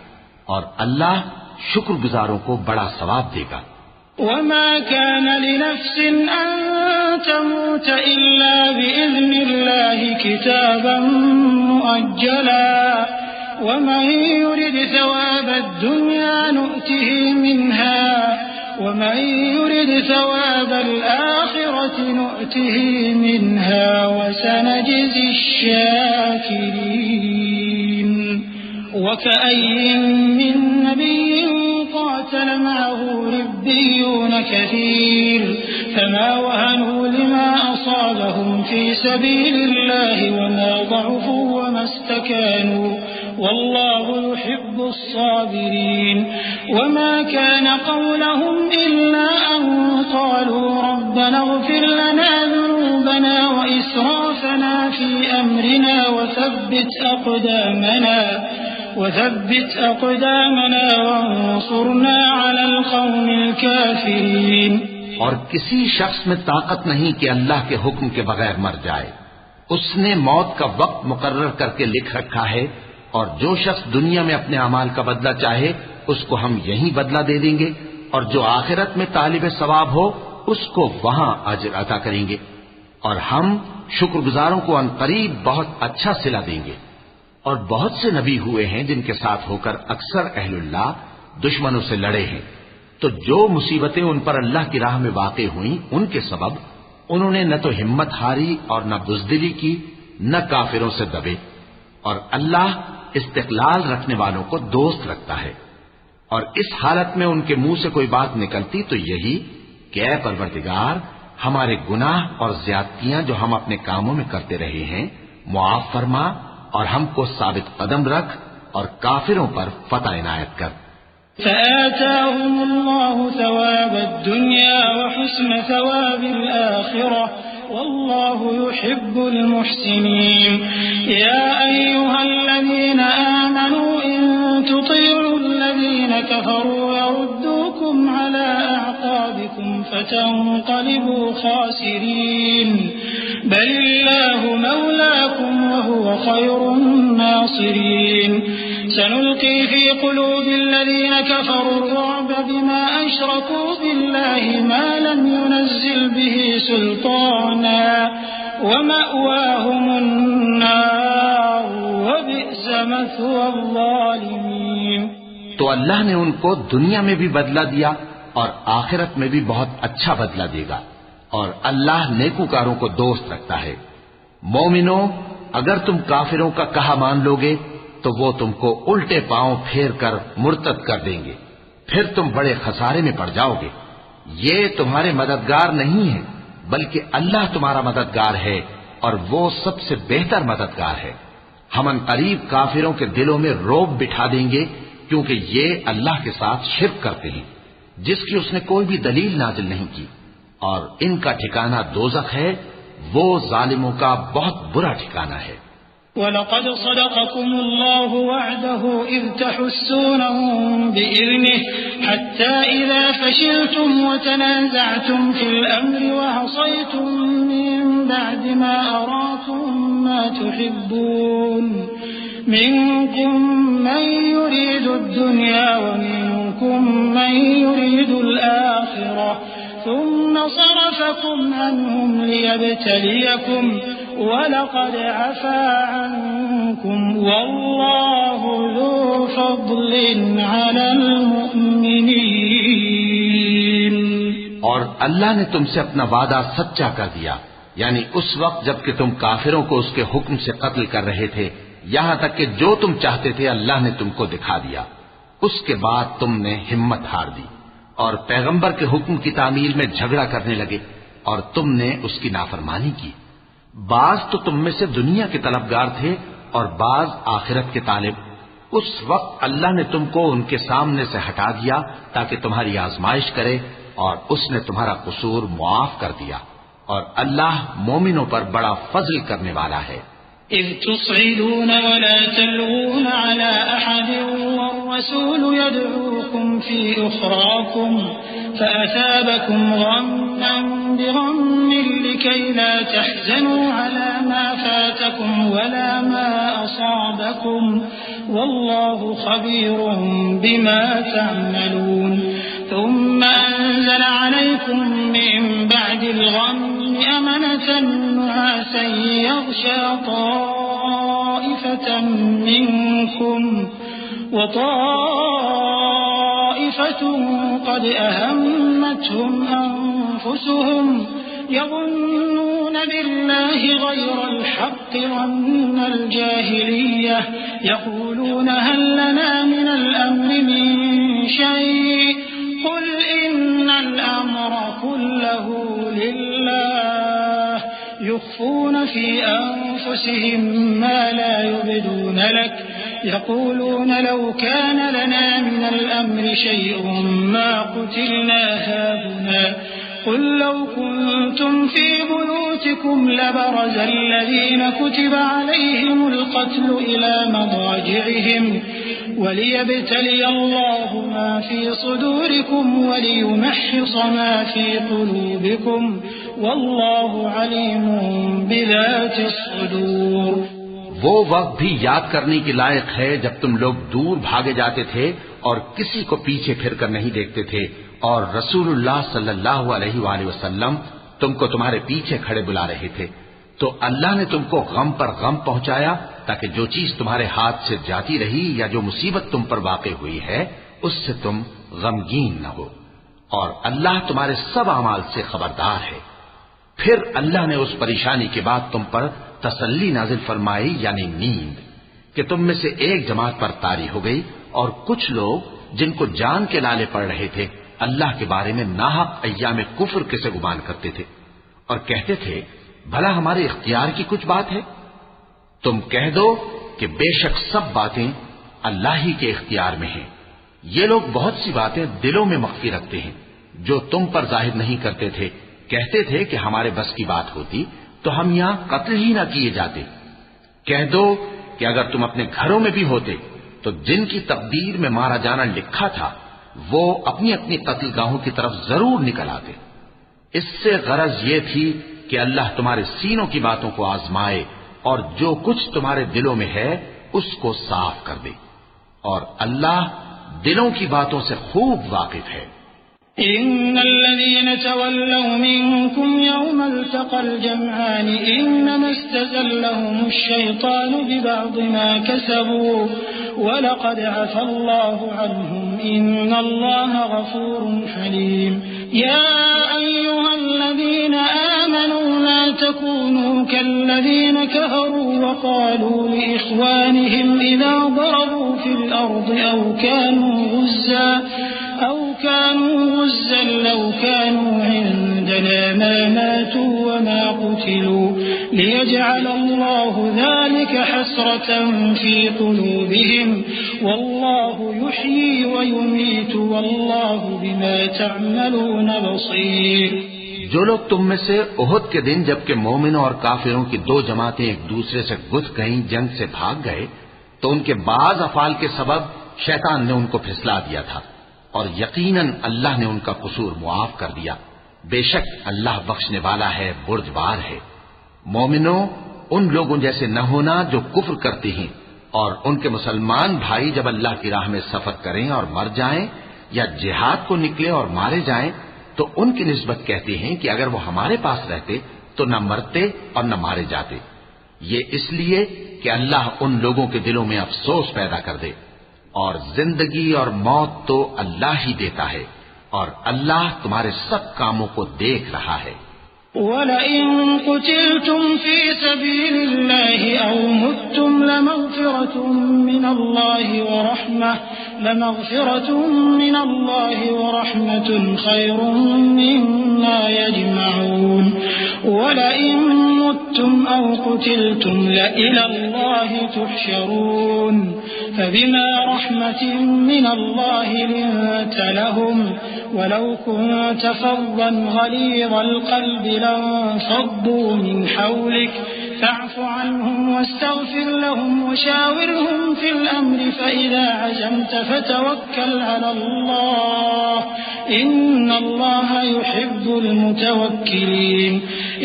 اور اللہ شکر گزاروں کو بڑا ثواب دے گا. وما كان لنفس أن تموت إلا بإذن الله كتابا مؤجلا ومن يرد ثواب الدنيا نؤته منها ومن يرد ثواب الآخرة نؤته منها وسنجزي الشاكرين. وكأي من نبي قاتل وقاتل معه ربيون كثير فما وهنوا لما أصابهم في سبيل الله وما ضعفوا وما استكانوا والله يحب الصابرين وما كان قولهم إلا أن قالوا ربنا اغفر لنا ذنوبنا وإسرافنا في أمرنا وثبت أقدامنا وانصرنا على القوم الكافرين. اور کسی شخص میں طاقت نہیں کہ اللہ کے حکم کے بغیر مر جائے. اس نے موت کا وقت مقرر کر کے لکھ رکھا ہے، اور جو شخص دنیا میں اپنے اعمال کا بدلہ چاہے اس کو ہم یہی بدلہ دے دیں گے، اور جو آخرت میں طالب ثواب ہو اس کو وہاں اجر عطا کریں گے، اور ہم شکر گزاروں کو عنقریب بہت اچھا صلہ دیں گے. اور بہت سے نبی ہوئے ہیں جن کے ساتھ ہو کر اکثر اہل اللہ دشمنوں سے لڑے ہیں، تو جو مصیبتیں ان پر اللہ کی راہ میں واقع ہوئیں ان کے سبب انہوں نے نہ تو ہمت ہاری اور نہ بزدلی کی، نہ کافروں سے دبے. اور اللہ استقلال رکھنے والوں کو دوست رکھتا ہے. اور اس حالت میں ان کے منہ سے کوئی بات نکلتی تو یہی کہ اے پروردگار، ہمارے گناہ اور زیادتیاں جو ہم اپنے کاموں میں کرتے رہے ہیں معاف فرما، اور ہم کو ثابت قدم رکھ اور کافروں پر فتح عنایت کر. فآتاهم الله ثواب الدنيا وحسن ثواب الآخرة والله يحب المحسنين. يا أيها الذين آمنوا إن تطيعوا الذين كفروا يردوكم على أعقابكم فتنقلبوا خاسرين بل الله مولاكم وهو خير الناصرين. سنلقي في قلوب الذين كفروا الرعب بما أشركوا بالله ما لم ينزل به سلطانا ومأواهم النار وبئس مثوى الظالمين. تو اللہ نے ان کو دنیا میں بھی بدلہ دیا اور آخرت میں بھی بہت اچھا بدلہ دے گا، اور اللہ نیکوکاروں کو دوست رکھتا ہے. مومنو، اگر تم کافروں کا کہا مان لوگے تو وہ تم کو الٹے پاؤں پھیر کر مرتد کر دیں گے، پھر تم بڑے خسارے میں پڑ جاؤ گے. یہ تمہارے مددگار نہیں ہے بلکہ اللہ تمہارا مددگار ہے، اور وہ سب سے بہتر مددگار ہے. ہم عنقریب کافروں کے دلوں میں رعب بٹھا دیں گے کیونکہ یہ اللہ کے ساتھ شرک کرتے ہیں جس کی اس نے کوئی بھی دلیل نازل نہیں کی، اور ان کا ٹھکانہ دوزخ ہے، وہ ظالموں کا بہت برا ٹھکانہ ہے. وَلَقَدْ صَدَقَكُمُ اللَّهُ وَعْدَهُ إِذْ تَحُسُّونَهُم بِإِذْنِهِ حَتَّى إِذَا فَشِلْتُمْ وَتَنَازَعْتُمْ فِي الْأَمْرِ وَعَصَيْتُم مِّن بَعْدِ مَا أَرَاكُم مَّا تُحِبُّونَ مِنكُم مَّن يُرِيدُ الدُّنْيَا وَمِنكُم مَّن يُرِيدُ الْآخِرَةَ ثم صرفكم عنهم ليبتليكم ولقد عفا عنكم والله ذو فضل على المؤمنين. اور اللہ نے تم سے اپنا وعدہ سچا کر دیا، یعنی اس وقت جب کہ تم کافروں کو اس کے حکم سے قتل کر رہے تھے، یہاں تک کہ جو تم چاہتے تھے اللہ نے تم کو دکھا دیا. اس کے بعد تم نے ہمت ہار دی اور پیغمبر کے حکم کی تعمیل میں جھگڑا کرنے لگے اور تم نے اس کی نافرمانی کی. بعض تو تم میں سے دنیا کے طلبگار تھے اور بعض آخرت کے طالب. اس وقت اللہ نے تم کو ان کے سامنے سے ہٹا دیا تاکہ تمہاری آزمائش کرے، اور اس نے تمہارا قصور معاف کر دیا، اور اللہ مومنوں پر بڑا فضل کرنے والا ہے. إذ تصعدون ولا تلوون على أحد والرسول يدعوكم في أخراكم فأثابكم غما بغم لكي لا تحزنوا على ما فاتكم ولا ما أصابكم والله خبير بما تعملون. ثم أنزل عليكم من بعد الغم أمنة نعاسا يغشى طائفة منكم وطائفة قد أهمتهم أنفسهم يظنون بالله غير الحق ظن الجاهلية يقولون هل لنا من الأمر من شيء كله لله يخفون في أنفسهم ما لا يبدون لك يقولون لو كان لنا من الأمر شيء ما قتلنا هاهنا قل لو كنتم في بيوتكم لبرز الذين كتب عليهم القتل إلى مضاجعهم وليبتلي الله ما في صدوركم وليمحص ما في قلوبكم والله عليم بذات الصدور. وہ وقت بھی یاد کرنے کے لائق ہے جب تم لوگ دور بھاگے جاتے تھے اور کسی کو پیچھے پھر کر نہیں دیکھتے تھے اور رسول اللہ صلی اللہ علیہ وآلہ وسلم تم کو تمہارے پیچھے کھڑے بلا رہے تھے تو اللہ نے تم کو غم پر غم پہنچایا تاکہ جو چیز تمہارے ہاتھ سے جاتی رہی یا جو مصیبت تم پر واقع ہوئی ہے اس سے تم غمگین نہ ہو اور اللہ تمہارے سب اعمال سے خبردار ہے. پھر اللہ نے اس پریشانی کے بعد تم پر تسلی نازل فرمائی یعنی نیند کہ تم میں سے ایک جماعت پر طاری ہو گئی اور کچھ لوگ جن کو جان کے لالے پڑ رہے تھے اللہ کے بارے میں ناحق ایام کفر کے سے گمان کرتے تھے اور کہتے تھے بھلا ہمارے اختیار کی کچھ بات ہے. تم کہہ دو کہ بے شک سب باتیں اللہ ہی کے اختیار میں ہیں. یہ لوگ بہت سی باتیں دلوں میں مخفی رکھتے ہیں جو تم پر ظاہر نہیں کرتے تھے. کہتے تھے کہ ہمارے بس کی بات ہوتی تو ہم یہاں قتل ہی نہ کیے جاتے. کہہ دو کہ اگر تم اپنے گھروں میں بھی ہوتے تو جن کی تقدیر میں مارا جانا لکھا تھا وہ اپنی اپنی قتل گاہوں کی طرف ضرور نکل آتے. اس سے غرض یہ تھی کہ اللہ تمہارے سینوں کی باتوں کو آزمائے اور جو کچھ تمہارے دلوں میں ہے اس کو صاف کر دے اور اللہ دلوں کی باتوں سے خوب واقف ہے. إن الذين تولوا منكم يوم التقى الجمعان إنما استزلهم الشيطان ببعض ما كسبوا ولقد عفى الله عنهم إن الله غفور حليم. يا أيها الذين آمنوا لا تكونوا كالذين كفروا وقالوا لإخوانهم إذا ضربوا في الأرض أو كانوا غزا لو كانوا عندنا ما ماتوا وما قتلوا ليجعل الله ذلك حسرة في قلوبهم والله يحيي ويميت والله بما تعملون بصير. جو لوگ تم میں سے احد کے دن جبکہ مومنوں اور کافروں کی دو جماعتیں ایک دوسرے سے گتھ گئیں جنگ سے بھاگ گئے تو ان کے بعض افعال کے سبب شیطان نے ان کو پھسلا دیا تھا اور یقیناً اللہ نے ان کا قصور معاف کر دیا. بے شک اللہ بخشنے والا ہے بردبار ہے. مومنوں ان لوگوں جیسے نہ ہونا جو کفر کرتے ہیں اور ان کے مسلمان بھائی جب اللہ کی راہ میں سفر کریں اور مر جائیں یا جہاد کو نکلے اور مارے جائیں تو ان کی نسبت کہتے ہیں کہ اگر وہ ہمارے پاس رہتے تو نہ مرتے اور نہ مارے جاتے. یہ اس لیے کہ اللہ ان لوگوں کے دلوں میں افسوس پیدا کر دے اور زندگی اور موت تو اللہ ہی دیتا ہے اور اللہ تمہارے سب کاموں کو دیکھ رہا ہے. وَلَئِن قُتِلْتُمْ فِي سَبِيلِ اللَّهِ أَوْ مُتُّمْ لَمَغْفِرَةٌ مِّنَ اللَّهِ وَرَحْمَةٌ خَيْرٌ مِّمَّا يَجْمَعُونَ. وَلَئِن مُتُّمْ أَوْ قُتِلْتُمْ لَإِلَى اللَّهِ تُحْشَرُونَ. فبما رحمة من الله لنت لهم ولو كنت فظا غليظ القلب لانفضوا من حولك فاعف عنهم واستغفر لهم وشاورهم في الأمر فإذا عزمت فتوكل على الله إن الله يحب المتوكلين.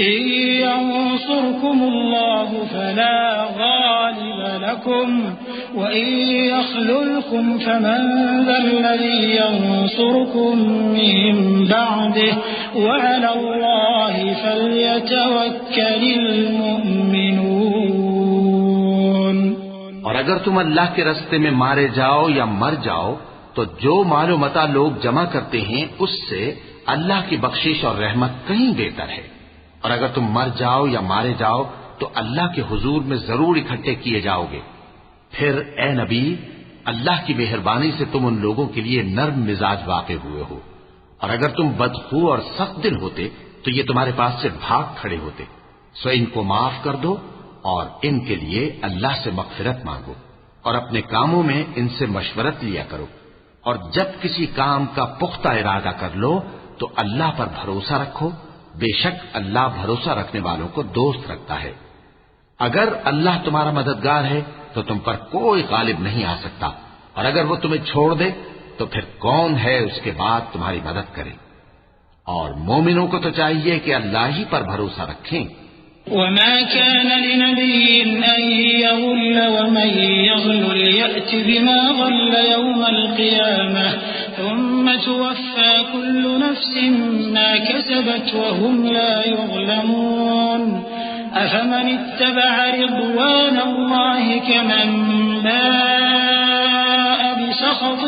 إن ينصركم الله فلا غالب لكم وإن يخذلكم فمن ذا الذي ينصركم من بعده وعلى الله فليتوكل المؤمنون. اور اگر تم اللہ کے راستے میں مارے جاؤ یا مر جاؤ تو جو مال و متاع لوگ جمع کرتے ہیں اس سے اللہ کی بخشش اور رحمت کہیں بہتر ہے. اور اگر تم مر جاؤ یا مارے جاؤ تو اللہ کے حضور میں ضرور اکٹھے کیے جاؤ گے. پھر اے نبی اللہ کی مہربانی سے تم ان لوگوں کے لیے نرم مزاج واقع ہوئے ہو اور اگر تم بدخو اور سخت دل ہوتے تو یہ تمہارے پاس سے بھاگ کھڑے ہوتے. سو ان کو معاف کر دو اور ان کے لیے اللہ سے مغفرت مانگو اور اپنے کاموں میں ان سے مشورت لیا کرو. اور جب کسی کام کا پختہ ارادہ کر لو تو اللہ پر بھروسہ رکھو. بے شک اللہ بھروسہ رکھنے والوں کو دوست رکھتا ہے. اگر اللہ تمہارا مددگار ہے تو تم پر کوئی غالب نہیں آ سکتا، اور اگر وہ تمہیں چھوڑ دے تو پھر کون ہے اس کے بعد تمہاری مدد کرے. اور مومنوں کو تو چاہیے کہ اللہ ہی پر بھروسہ رکھیں. وما كان لنبي أن يغل ومن يغل يأت بما غل يوم القيامة ثم توفى كل نفس ما كسبت وهم لا يظلمون أفمن اتبع رضوان الله كمن باء بسخط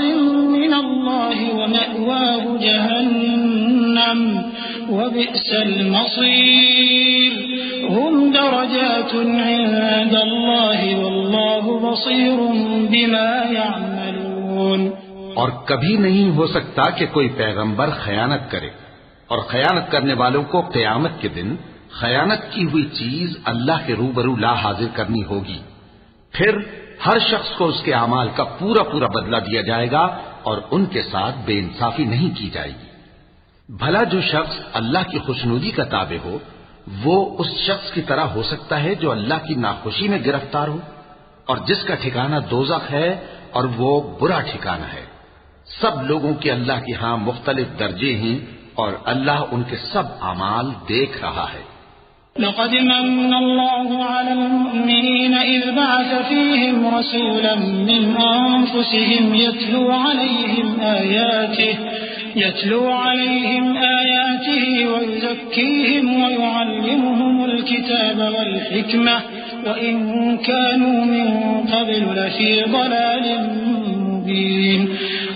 من الله ومأواه جهنم وبئس المصير هم درجات عند الله والله بصير بما يعملون. اور کبھی نہیں ہو سکتا کہ کوئی پیغمبر خیانت کرے، اور خیانت کرنے والوں کو قیامت کے دن خیانت کی ہوئی چیز اللہ کے روبرو لا حاضر کرنی ہوگی. پھر ہر شخص کو اس کے اعمال کا پورا پورا بدلہ دیا جائے گا اور ان کے ساتھ بے انصافی نہیں کی جائے گی. بھلا جو شخص اللہ کی خوشنودی کا تابع ہو وہ اس شخص کی طرح ہو سکتا ہے جو اللہ کی ناخوشی میں گرفتار ہو، اور جس کا ٹھکانہ دوزخ ہے اور وہ برا ٹھکانہ ہے. سب لوگوں کے اللہ کے ہاں مختلف درجے ہیں اور اللہ ان کے سب اعمال دیکھ رہا ہے. لقد من الله على المؤمنين إذ بعث فيهم رسولا من أنفسهم يتلو عليهم آياته ويزكيهم ويعلمهم الكتاب والحكمة وإن كانوا من قبل لفي ضلال مبين.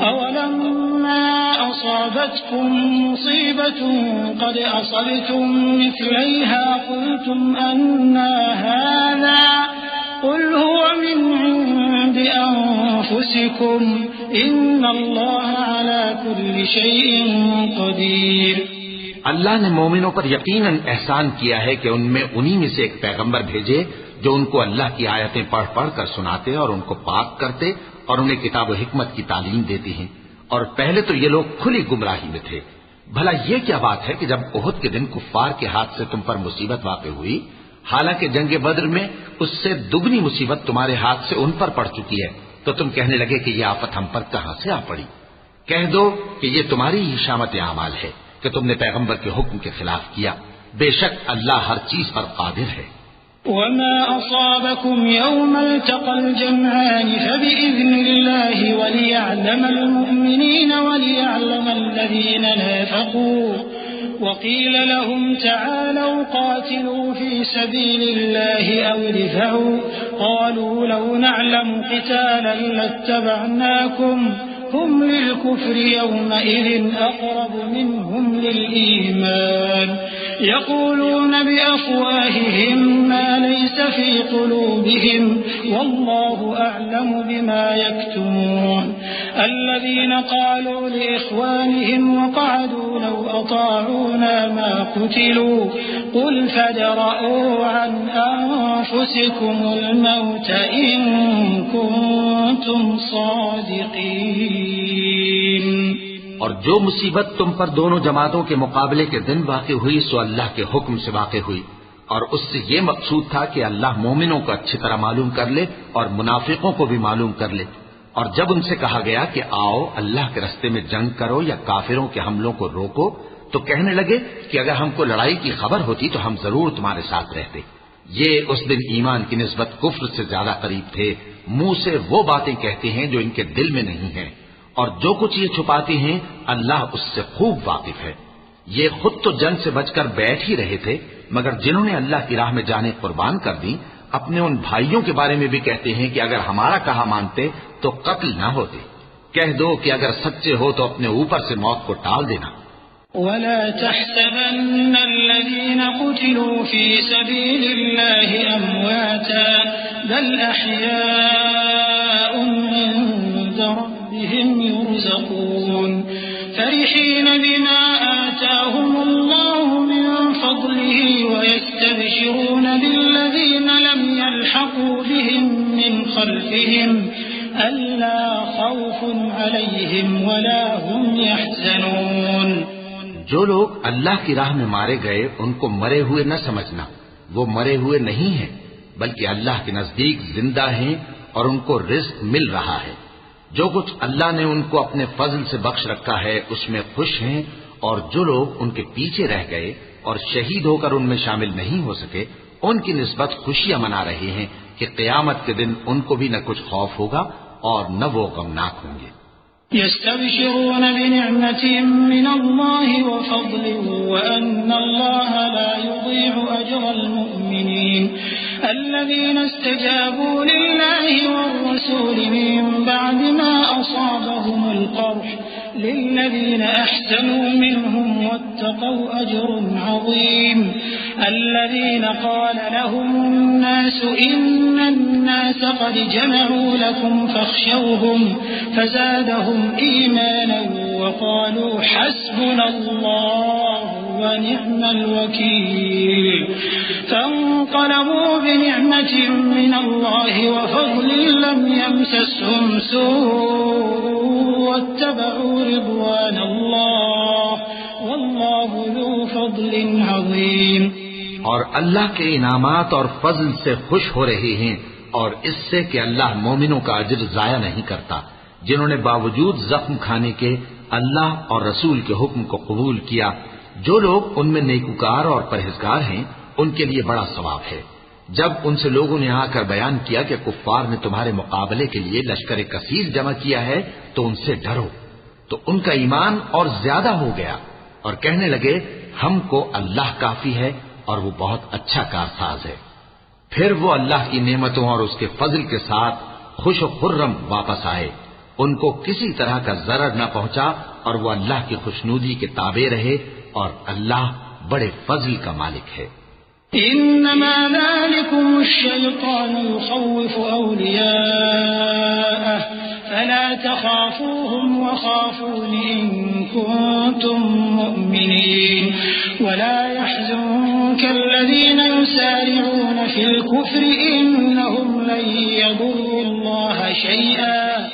أولما أصابتكم مصيبة قد أصبتم مثليها قلتم أنى هذا قل هو من عند أنفسكم إن الله على كل شيء قدير. اللہ نے مومنوں پر یقیناً احسان کیا ہے کہ ان میں انہی میں سے ایک پیغمبر بھیجے جو ان کو اللہ کی آیتیں پڑھ پڑھ کر سناتے اور ان کو پاک کرتے اور انہیں کتاب و حکمت کی تعلیم دیتے ہیں. اور پہلے تو یہ لوگ کھلی گمراہی میں تھے. بھلا یہ کیا بات ہے کہ جب احد کے دن کفار کے ہاتھ سے تم پر مصیبت واقع ہوئی، حالانکہ جنگ بدر میں اس سے دگنی مصیبت تمہارے ہاتھ سے ان پر پڑ چکی ہے، تو تم کہنے لگے کہ یہ آفت ہم پر کہاں سے آ پڑی؟ کہہ دو کہ یہ تمہاری ہی شامت اعمال ہے کہ تم نے پیغمبر کے حکم کے خلاف کیا. بے شک اللہ ہر چیز پر قادر ہے. وما أصابكم يوم التقى الجمعان فبإذن الله وليعلم المؤمنين وليعلم الذين نافقوا وقيل لهم تعالوا قاتلوا في سبيل الله أو ادفعوا قالوا لو نعلم قتالا لاتبعناكم هم للكفر يومئذ أقرب منهم للإيمان يقولون بأفواههم ما ليس في قلوبهم والله أعلم بما يكتمون. الذين قالوا لإخوانهم وقعدوا لو أطاعونا ما قتلوا قل فادرءوا عن أنفسكم الموت إن كنتم صادقين. اور جو مصیبت تم پر دونوں جماعتوں کے مقابلے کے دن واقع ہوئی سو اللہ کے حکم سے واقع ہوئی، اور اس سے یہ مقصود تھا کہ اللہ مومنوں کو اچھی طرح معلوم کر لے اور منافقوں کو بھی معلوم کر لے. اور جب ان سے کہا گیا کہ آؤ اللہ کے رستے میں جنگ کرو یا کافروں کے حملوں کو روکو، تو کہنے لگے کہ اگر ہم کو لڑائی کی خبر ہوتی تو ہم ضرور تمہارے ساتھ رہتے. یہ اس دن ایمان کی نسبت کفر سے زیادہ قریب تھے. منہ سے وہ باتیں کہتے ہیں جو ان کے دل میں نہیں ہیں، اور جو کچھ یہ چھپاتے ہیں اللہ اس سے خوب واقف ہے. یہ خود تو جنگ سے بچ کر بیٹھ ہی رہے تھے، مگر جنہوں نے اللہ کی راہ میں جانیں قربان کر دی اپنے ان بھائیوں کے بارے میں بھی کہتے ہیں کہ اگر ہمارا کہا مانتے تو قتل نہ ہوتے. کہہ دو کہ اگر سچے ہو تو اپنے اوپر سے موت کو ٹال دینا. ولا تحسبن الذين قتلوا في سبيل الله أمواتا بل أحياء عند ربهم يرزقون فرحين بما آتاهم الله من فضله ويستبشرون بالذين لم يلحقوا بهم من خلفهم ألا خوف عليهم ولا هم يحزنون. جو لوگ اللہ کی راہ میں مارے گئے ان کو مرے ہوئے نہ سمجھنا، وہ مرے ہوئے نہیں ہیں بلکہ اللہ کے نزدیک زندہ ہیں اور ان کو رزق مل رہا ہے. جو کچھ اللہ نے ان کو اپنے فضل سے بخش رکھا ہے اس میں خوش ہیں، اور جو لوگ ان کے پیچھے رہ گئے اور شہید ہو کر ان میں شامل نہیں ہو سکے ان کی نسبت خوشیاں منا رہے ہیں کہ قیامت کے دن ان کو بھی نہ کچھ خوف ہوگا اور نہ وہ غمناک ہوں گے. يستبشرون بنعمة من الله وفضل وأن الله لا يضيع أجر المؤمنين الذين استجابوا لله والرسول من بعد ما أصابهم القرح للذين أحسنوا منهم واتقوا أجر عظيم. الذين قال لهم الناس إن الناس قد جمعوا لكم فاخشوهم فزادهم إيمانا وقالوا حسبنا الله ونعم الوكيل. فانقلبوا بنعمة من الله وفضل لم يمسسهم سوء واتبعوا رضوان الله والله ذو فضل عظيم. اور اللہ کے انعامات اور فضل سے خوش ہو رہے ہیں اور اس سے کہ اللہ مومنوں کا اجر ضائع نہیں کرتا جنہوں نے باوجود زخم کھانے کے اللہ اور رسول کے حکم کو قبول کیا. جو لوگ ان میں نیکوکار اور پرہیزگار ہیں ان کے لیے بڑا ثواب ہے. جب ان سے لوگوں نے آ کر بیان کیا کہ کفار نے تمہارے مقابلے کے لیے لشکر کثیر جمع کیا ہے تو ان سے ڈرو، تو ان کا ایمان اور زیادہ ہو گیا اور کہنے لگے ہم کو اللہ کافی ہے اور وہ بہت اچھا کارساز ہے. پھر وہ اللہ کی نعمتوں اور اس کے فضل کے ساتھ خوش و خرم واپس آئے. ان کو کسی طرح کا ضرر نہ پہنچا اور وہ اللہ کی خوشنودی کے تابع رہے اور اللہ بڑے فضل کا مالک ہے. إنما ذلكم الشيطان يخوف أولياءه فلا تخافوهم وخافون إن كنتم مؤمنين ولا يحزنك الذين يسارعون في الكفر إنهم لن يضروا الله شيئا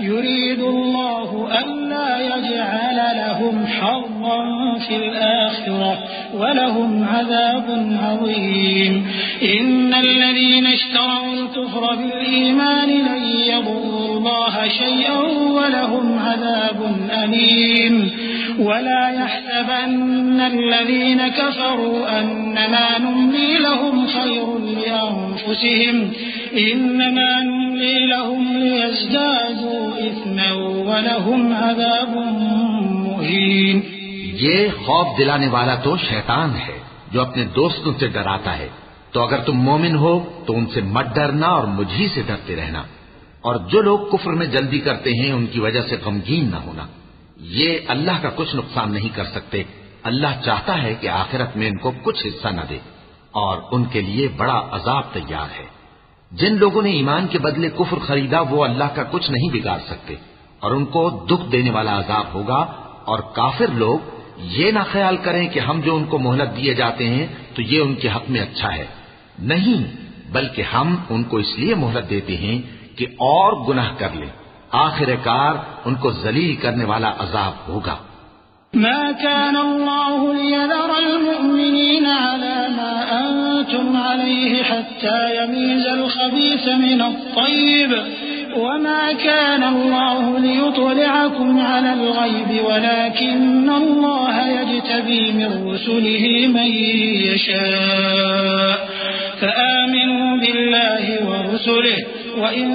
يريد الله ألا يجعل لهم حظا في الآخرة ولهم عذاب عظيم. إن الذين اشتروا الكفر بالإيمان لن يضروا الله شيئا ولهم عذاب أليم. ولا يحسبن الذين كفروا أنما نملي لهم خير لأنفسهم إنما نملي لهم ليزدادوا إثما ولهم عذاب مهين. یہ خوف دلانے والا تو شیطان ہے جو اپنے دوستوں سے ڈراتا ہے. تو اگر تم مومن ہو تو ان سے مت ڈرنا اور مجھی سے ڈرتے رہنا. اور جو لوگ کفر میں جلدی کرتے ہیں ان کی وجہ سے غمگین نہ ہونا. یہ اللہ کا کچھ نقصان نہیں کر سکتے. اللہ چاہتا ہے کہ آخرت میں ان کو کچھ حصہ نہ دے اور ان کے لیے بڑا عذاب تیار ہے. جن لوگوں نے ایمان کے بدلے کفر خریدا وہ اللہ کا کچھ نہیں بگاڑ سکتے اور ان کو دکھ دینے والا عذاب ہوگا. اور کافر لوگ یہ نہ خیال کریں کہ ہم جو ان کو مہلت دیے جاتے ہیں تو یہ ان کے حق میں اچھا ہے. نہیں، بلکہ ہم ان کو اس لیے مہلت دیتے ہیں کہ اور گناہ کر لیں. آخر کار ان کو ذلیل کرنے والا عذاب ہوگا. ما كان الله ليذر المؤمنين على ما أنتم عليه حتى يميز الخبيث من الطيب وما كان الله ليطلعكم على الغيب ولكن الله يجتبي من رسله من يشاء فآمنوا بالله ورسله وإن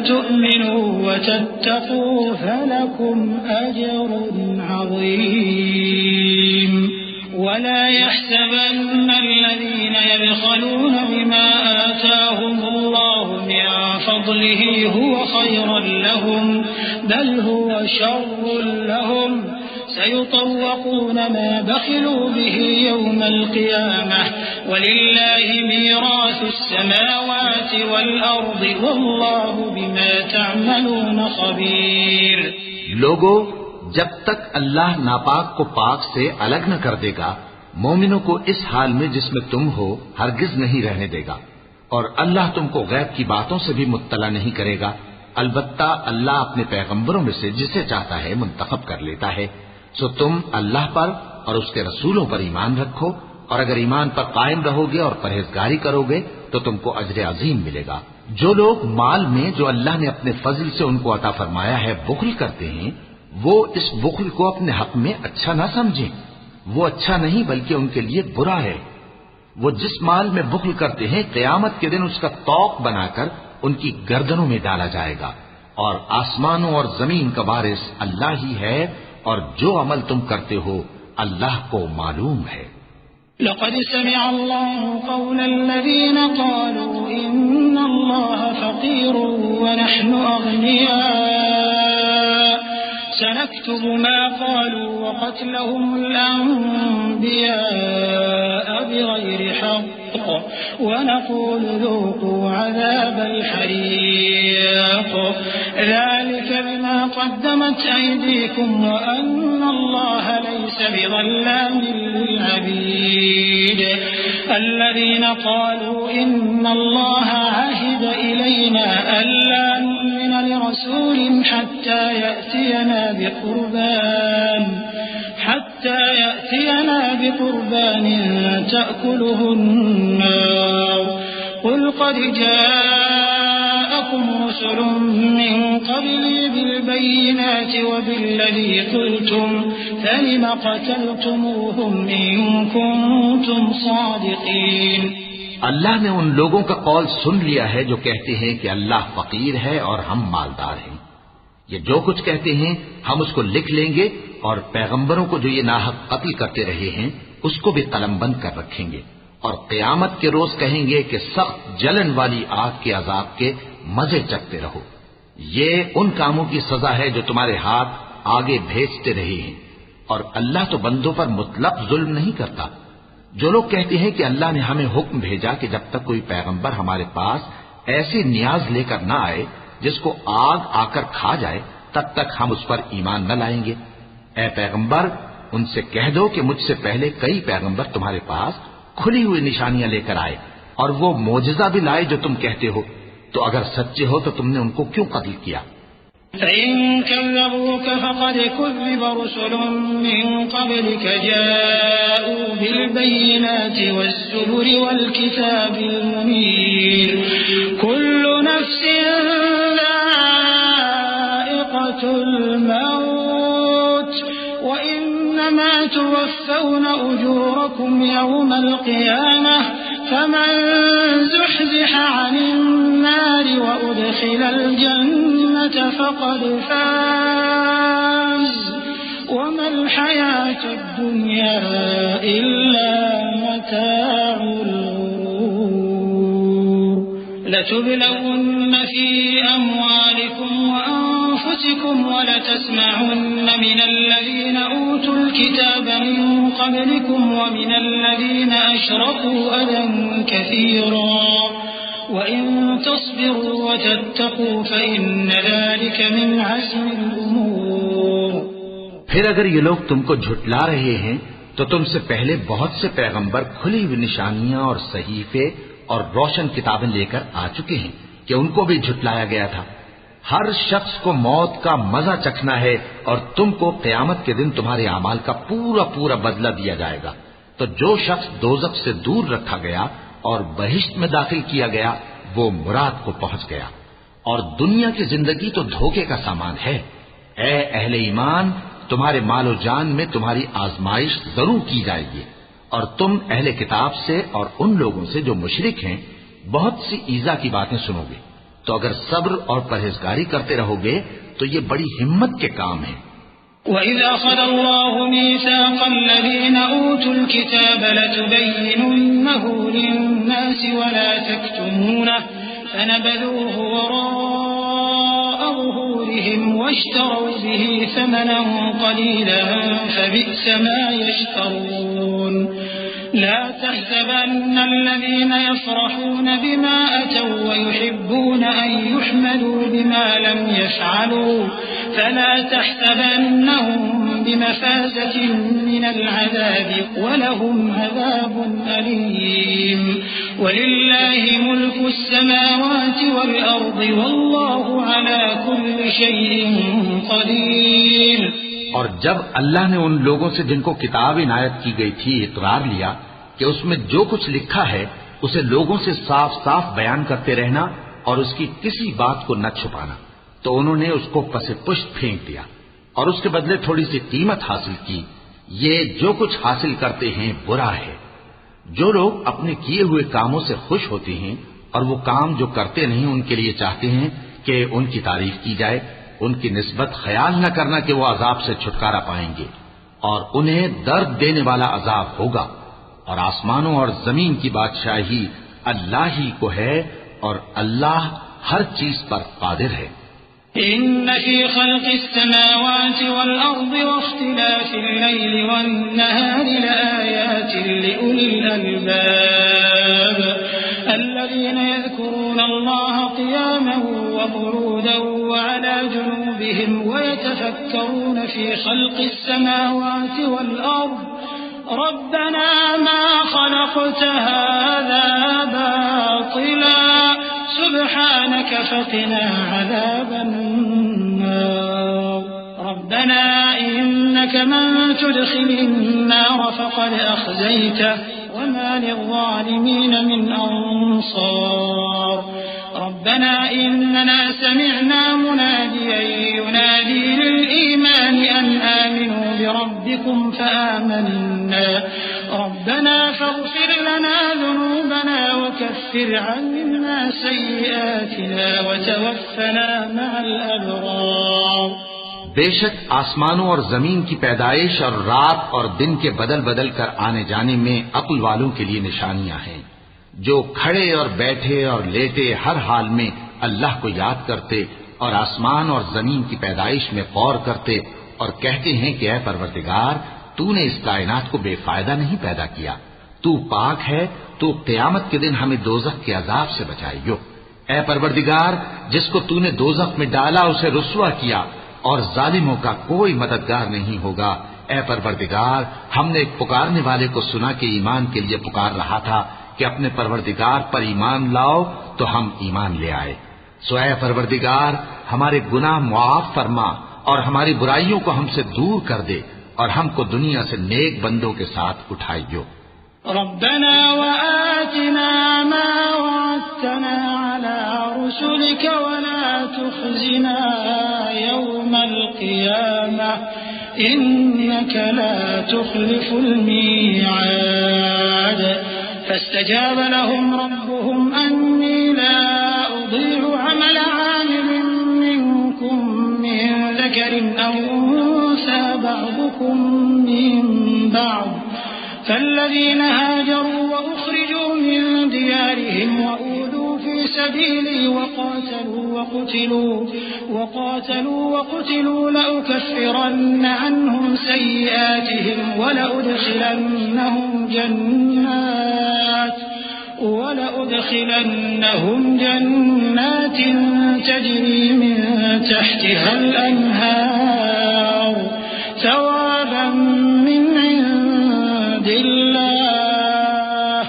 تؤمنوا وتتقوا فلكم أجر عظيم. ولا يحسبن الذين يبخلون بما آتاهم الله من فضله هو خيرا لهم بل هو شر لهم سيطوقون ما بخلوا به يوم القيامة ولله ميراث السماوات والأرض والله بما تعملون خبير. لوگو جب تک اللہ ناپاک کو پاک سے الگ نہ کر دے گا مومنوں کو اس حال میں جس میں تم ہو ہرگز نہیں رہنے دے گا، اور اللہ تم کو غیب کی باتوں سے بھی مطلع نہیں کرے گا، البتہ اللہ اپنے پیغمبروں میں سے جسے چاہتا ہے منتخب کر لیتا ہے۔ سو تم اللہ پر اور اس کے رسولوں پر ایمان رکھو، اور اگر ایمان پر قائم رہو گے اور پرہیزگاری کرو گے تو تم کو اجر عظیم ملے گا۔ جو لوگ مال میں جو اللہ نے اپنے فضل سے ان کو عطا فرمایا ہے بخل کرتے ہیں، وہ اس بخل کو اپنے حق میں اچھا نہ سمجھیں، وہ اچھا نہیں بلکہ ان کے لیے برا ہے۔ وہ جس مال میں بخل کرتے ہیں قیامت کے دن اس کا طوق بنا کر ان کی گردنوں میں ڈالا جائے گا، اور آسمانوں اور زمین کا وارث اللہ ہی ہے، اور جو عمل تم کرتے ہو اللہ کو معلوم ہے۔ لقد سمع الله قول الذين قالوا إن الله فقير ونحن أغنياء سنكتب ما قالوا وقتلهم الأنبياء بغير حق ونقول ذوقوا عذاب الحريق ذلك بما قدمت أيديكم وأن الله ليس بظلام للعبيد الذين قالوا إن الله عهد إلينا ألا نؤمن لرسول حتى يأتينا بقربان تأكله النار قل قد جاءكم رسل من قبلي بالبينات وبالذي قلتم فلم قتلتموهم إن كنتم صادقين۔ اللہ نے ان لوگوں کا قول سن لیا ہے جو کہتے ہیں کہ اللہ فقیر ہے اور ہم مالدار ہیں۔ یہ جو کچھ کہتے ہیں ہم اس کو لکھ لیں گے، اور پیغمبروں کو جو یہ ناحق قتل کرتے رہے ہیں اس کو بھی قلم بند کر رکھیں گے، اور قیامت کے روز کہیں گے کہ سخت جلن والی آگ کے عذاب کے مزے چکتے رہو۔ یہ ان کاموں کی سزا ہے جو تمہارے ہاتھ آگے بھیجتے رہے ہیں، اور اللہ تو بندوں پر مطلق ظلم نہیں کرتا۔ جو لوگ کہتے ہیں کہ اللہ نے ہمیں حکم بھیجا کہ جب تک کوئی پیغمبر ہمارے پاس ایسی نیاز لے کر نہ آئے جس کو آگ آ کر کھا جائے تب تک ہم اس پر ایمان نہ لائیں گے، اے پیغمبر ان سے کہہ دو کہ مجھ سے پہلے کئی پیغمبر تمہارے پاس کھلی ہوئی نشانیاں لے کر آئے اور وہ معجزہ بھی لائے جو تم کہتے ہو، تو اگر سچے ہو تو تم نے ان کو کیوں قتل کیا؟ فإن كذبوك فقد كذب رسل من قبلك جاءوا بالبينات والزبر والكتاب المنير كل نفس ذائقة الموت وإنما توفون أجوركم يوم القيامة فمن زحزح عن النار وأدخل الجنة فقد فاز وما الحياة الدنيا إلا متاع الغرور لتبلون في أموالكم وأنفسكم ولتسمعن من الذين أوتوا الكتاب من قبلكم ومن الذين أشركوا أذى كثيرا وإن تصبروا وتتقوا فإن ذلك من عزم الأمور۔ پھر اگر یہ لوگ تم کو جھٹلا رہے ہیں تو تم سے پہلے بہت سے پیغمبر کھلی ہوئی نشانیاں اور صحیفے اور روشن کتابیں لے کر آ چکے ہیں کہ ان کو بھی جھٹلایا گیا تھا۔ ہر شخص کو موت کا مزہ چکھنا ہے، اور تم کو قیامت کے دن تمہارے اعمال کا پورا پورا بدلہ دیا جائے گا۔ تو جو شخص دوزخ سے دور رکھا گیا اور بہشت میں داخل کیا گیا وہ مراد کو پہنچ گیا، اور دنیا کی زندگی تو دھوکے کا سامان ہے۔ اے اہل ایمان، تمہارے مال و جان میں تمہاری آزمائش ضرور کی جائے گی، اور تم اہل کتاب سے اور ان لوگوں سے جو مشرک ہیں بہت سی ایذا کی باتیں سنو گے، تو اگر صبر اور پرہیزگاری کرتے رہو گے تو یہ بڑی ہمت کے کام ہیں۔ وَإِذْ أَخَذَ اللَّهُ مِيثَاقَ الَّذِينَ أُوتُوا الْكِتَابَ لَتُبَيِّنُنَّهُ لِلنَّاسِ وَلَا تَكْتُمُونَهُ فَنَبَذُوهُ وَرَاءَ ظُهُورِهِمْ وَاشْتَرَوْا بِهِ ثَمَنًا قَلِيلًا فَبِئْسَ مَا يَشْتَرُونَ لا تحسبن الذين يفرحون بما أتوا ويحبون أن يحمدوا بما لم يفعلوا فلا تحسبنهم بمفازة من العذاب ولهم عذاب أليم ولله ملك السماوات والأرض والله على كل شيء قدير. اور جب اللہ نے ان لوگوں سے جن کو کتاب عنایت کی گئی تھی اقرار لیا کہ اس میں جو کچھ لکھا ہے اسے لوگوں سے صاف صاف بیان کرتے رہنا اور اس کی کسی بات کو نہ چھپانا، تو انہوں نے اس کو پس پشت پھینک دیا اور اس کے بدلے تھوڑی سی قیمت حاصل کی. یہ جو کچھ حاصل کرتے ہیں برا ہے. جو لوگ اپنے کیے ہوئے کاموں سے خوش ہوتے ہیں اور وہ کام جو کرتے نہیں ان کے لیے چاہتے ہیں کہ ان کی تعریف کی جائے، ان کی نسبت خیال نہ کرنا کہ وہ عذاب سے چھٹکارا پائیں گے اور انہیں درد دینے والا عذاب ہوگا. اور آسمانوں اور زمین کی بادشاہی اللہ ہی کو ہے اور اللہ ہر چیز پر قادر ہے. إن في خلق السماوات والأرض واختلاف الليل والنهار لآيات لأولي الألباب الذين يذكرون الله قياما وقعودا وعلى جنوبهم ويتفكرون في خلق السماوات والأرض ربنا ما خلقت هذا باطلا سبحانك فقنا عذاب النار ربنا إنك من تدخل النار فقد أخزيته وما للظالمين من أنصار ربنا إننا سمعنا مناديا ينادي للإيمان أن آمنوا بربكم فآمنا ربنا فاغفر لنا ذنوبنا وكفر عنا سيئاتنا وتوفنا مع الأبرار. بے شک آسمانوں اور زمین کی پیدائش اور رات اور دن کے بدل بدل کر آنے جانے میں عقل والوں کے لیے نشانیاں ہیں، جو کھڑے اور بیٹھے اور لیٹے ہر حال میں اللہ کو یاد کرتے اور آسمان اور زمین کی پیدائش میں غور کرتے اور کہتے ہیں کہ اے پروردگار تو نے اس کائنات کو بے فائدہ نہیں پیدا کیا، تو پاک ہے، تو قیامت کے دن ہمیں دوزخ کے عذاب سے بچائیو. اے پروردگار جس کو تو نے دوزخ میں ڈالا اسے رسوا کیا اور ظالموں کا کوئی مددگار نہیں ہوگا. اے پروردگار ہم نے ایک پکارنے والے کو سنا کہ ایمان کے لیے پکار رہا تھا کہ اپنے پروردگار پر ایمان لاؤ تو ہم ایمان لے آئے. سو اے پروردگار ہمارے گناہ معاف فرما اور ہماری برائیوں کو ہم سے دور کر دے اور ہم کو دنیا سے نیک بندوں کے ساتھ اٹھائیو. ربنا وآتنا ما وعدتنا على رسلك ولا تخزنا يوم القيامة إنك لا تخلف الميعاد. فاستجاب لهم ربهم أني لا أضيع عمل عامل منكم من ذكر أو أنثى بعضكم من بعض فالذين هاجروا وأخرجوا من ديارهم وأوذوا في سبيلي وقاتلوا وقتلوا لأكفرن عنهم سيئاتهم ولأدخلنهم جنات تجري من تحتها الأنهار ثوابا من عند الله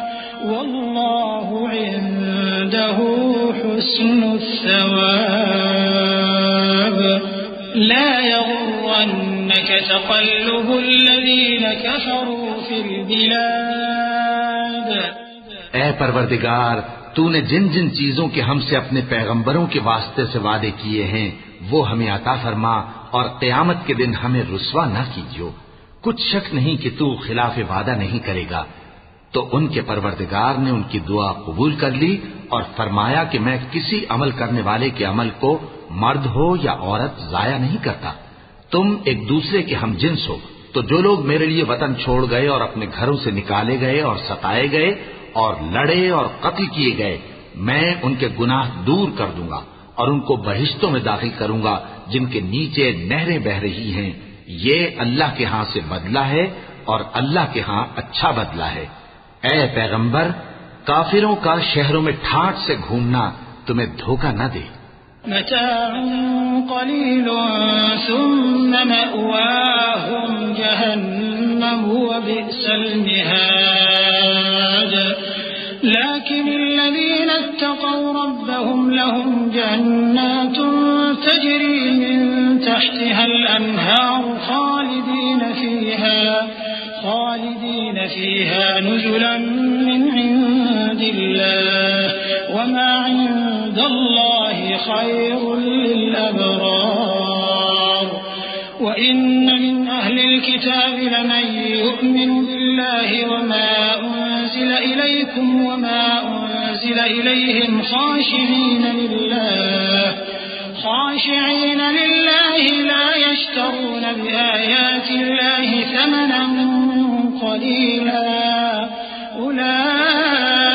والله عنده حسن الثواب. لا يغرنك تقلب الذين كفروا في البلاد. اے پروردگار تو نے جن جن چیزوں کے ہم سے اپنے پیغمبروں کے واسطے سے وعدے کیے ہیں وہ ہمیں عطا فرما اور قیامت کے دن ہمیں رسوا نہ کیجیو. کچھ شک نہیں کہ تو خلاف وعدہ نہیں کرے گا. تو ان کے پروردگار نے ان کی دعا قبول کر لی اور فرمایا کہ میں کسی عمل کرنے والے کے عمل کو مرد ہو یا عورت ضائع نہیں کرتا. تم ایک دوسرے کے ہم جنس ہو. تو جو لوگ میرے لیے وطن چھوڑ گئے اور اپنے گھروں سے نکالے گئے اور ستائے گئے اور لڑے اور قتل کیے گئے میں ان کے گناہ دور کر دوں گا اور ان کو بہشتوں میں داخل کروں گا جن کے نیچے نہریں بہ رہی ہیں. یہ اللہ کے ہاں سے بدلہ ہے اور اللہ کے ہاں اچھا بدلہ ہے. اے پیغمبر کافروں کا شہروں میں ٹھاٹ سے گھومنا تمہیں دھوکہ نہ دے. متاع قليل ثم مأواهم جهنم وبئس المهاد لكن الذين اتقوا ربهم لهم جنات تجري من تحتها الأنهار خالدين فيها نزلا من عند الله وما عند الله خير للأبرار وإن من أهل الكتاب لمن يؤمن بالله وما أنزل إليكم وما أنزل إليهم خاشعين لله لا يشترون بآيات الله ثمنا قليلا أولئك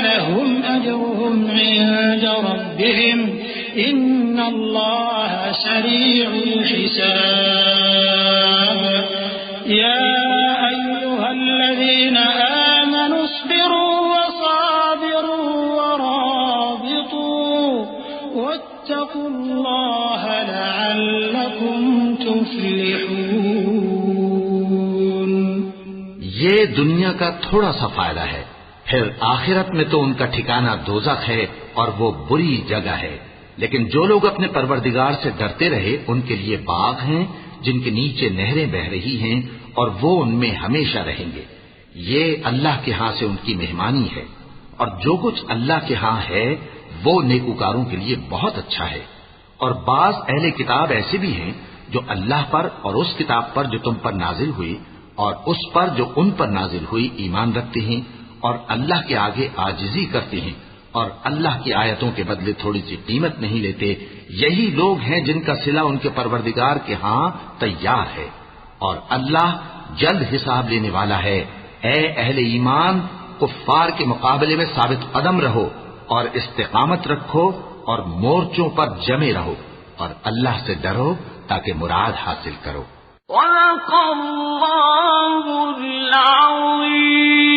لهم أجرهم عند ربهم إن الله سريع الحساب يا أيها الذين آمنوا اصبروا وصابروا ورابطوا واتقوا الله لعلكم تفلحون. یہ دنیا کا تھوڑا سا فائدہ ہے، پھر آخرت میں تو ان کا ٹھکانہ دوزخ ہے اور وہ بری جگہ ہے. لیکن جو لوگ اپنے پروردگار سے ڈرتے رہے ان کے لیے باغ ہیں جن کے نیچے نہریں بہ رہی ہیں اور وہ ان میں ہمیشہ رہیں گے. یہ اللہ کے ہاں سے ان کی مہمانی ہے، اور جو کچھ اللہ کے ہاں ہے وہ نیکوکاروں کے لیے بہت اچھا ہے. اور بعض اہل کتاب ایسے بھی ہیں جو اللہ پر اور اس کتاب پر جو تم پر نازل ہوئی اور اس پر جو ان پر نازل ہوئی ایمان رکھتے ہیں اور اللہ کے آگے عاجزی کرتے ہیں اور اللہ کی آیتوں کے بدلے تھوڑی سی قیمت نہیں لیتے. یہی لوگ ہیں جن کا صلہ ان کے پروردگار کے ہاں تیار ہے، اور اللہ جلد حساب لینے والا ہے. اے اہل ایمان، کفار کے مقابلے میں ثابت قدم رہو اور استقامت رکھو اور مورچوں پر جمے رہو اور اللہ سے ڈرو تاکہ مراد حاصل کرو. صدق اللہ العظیم.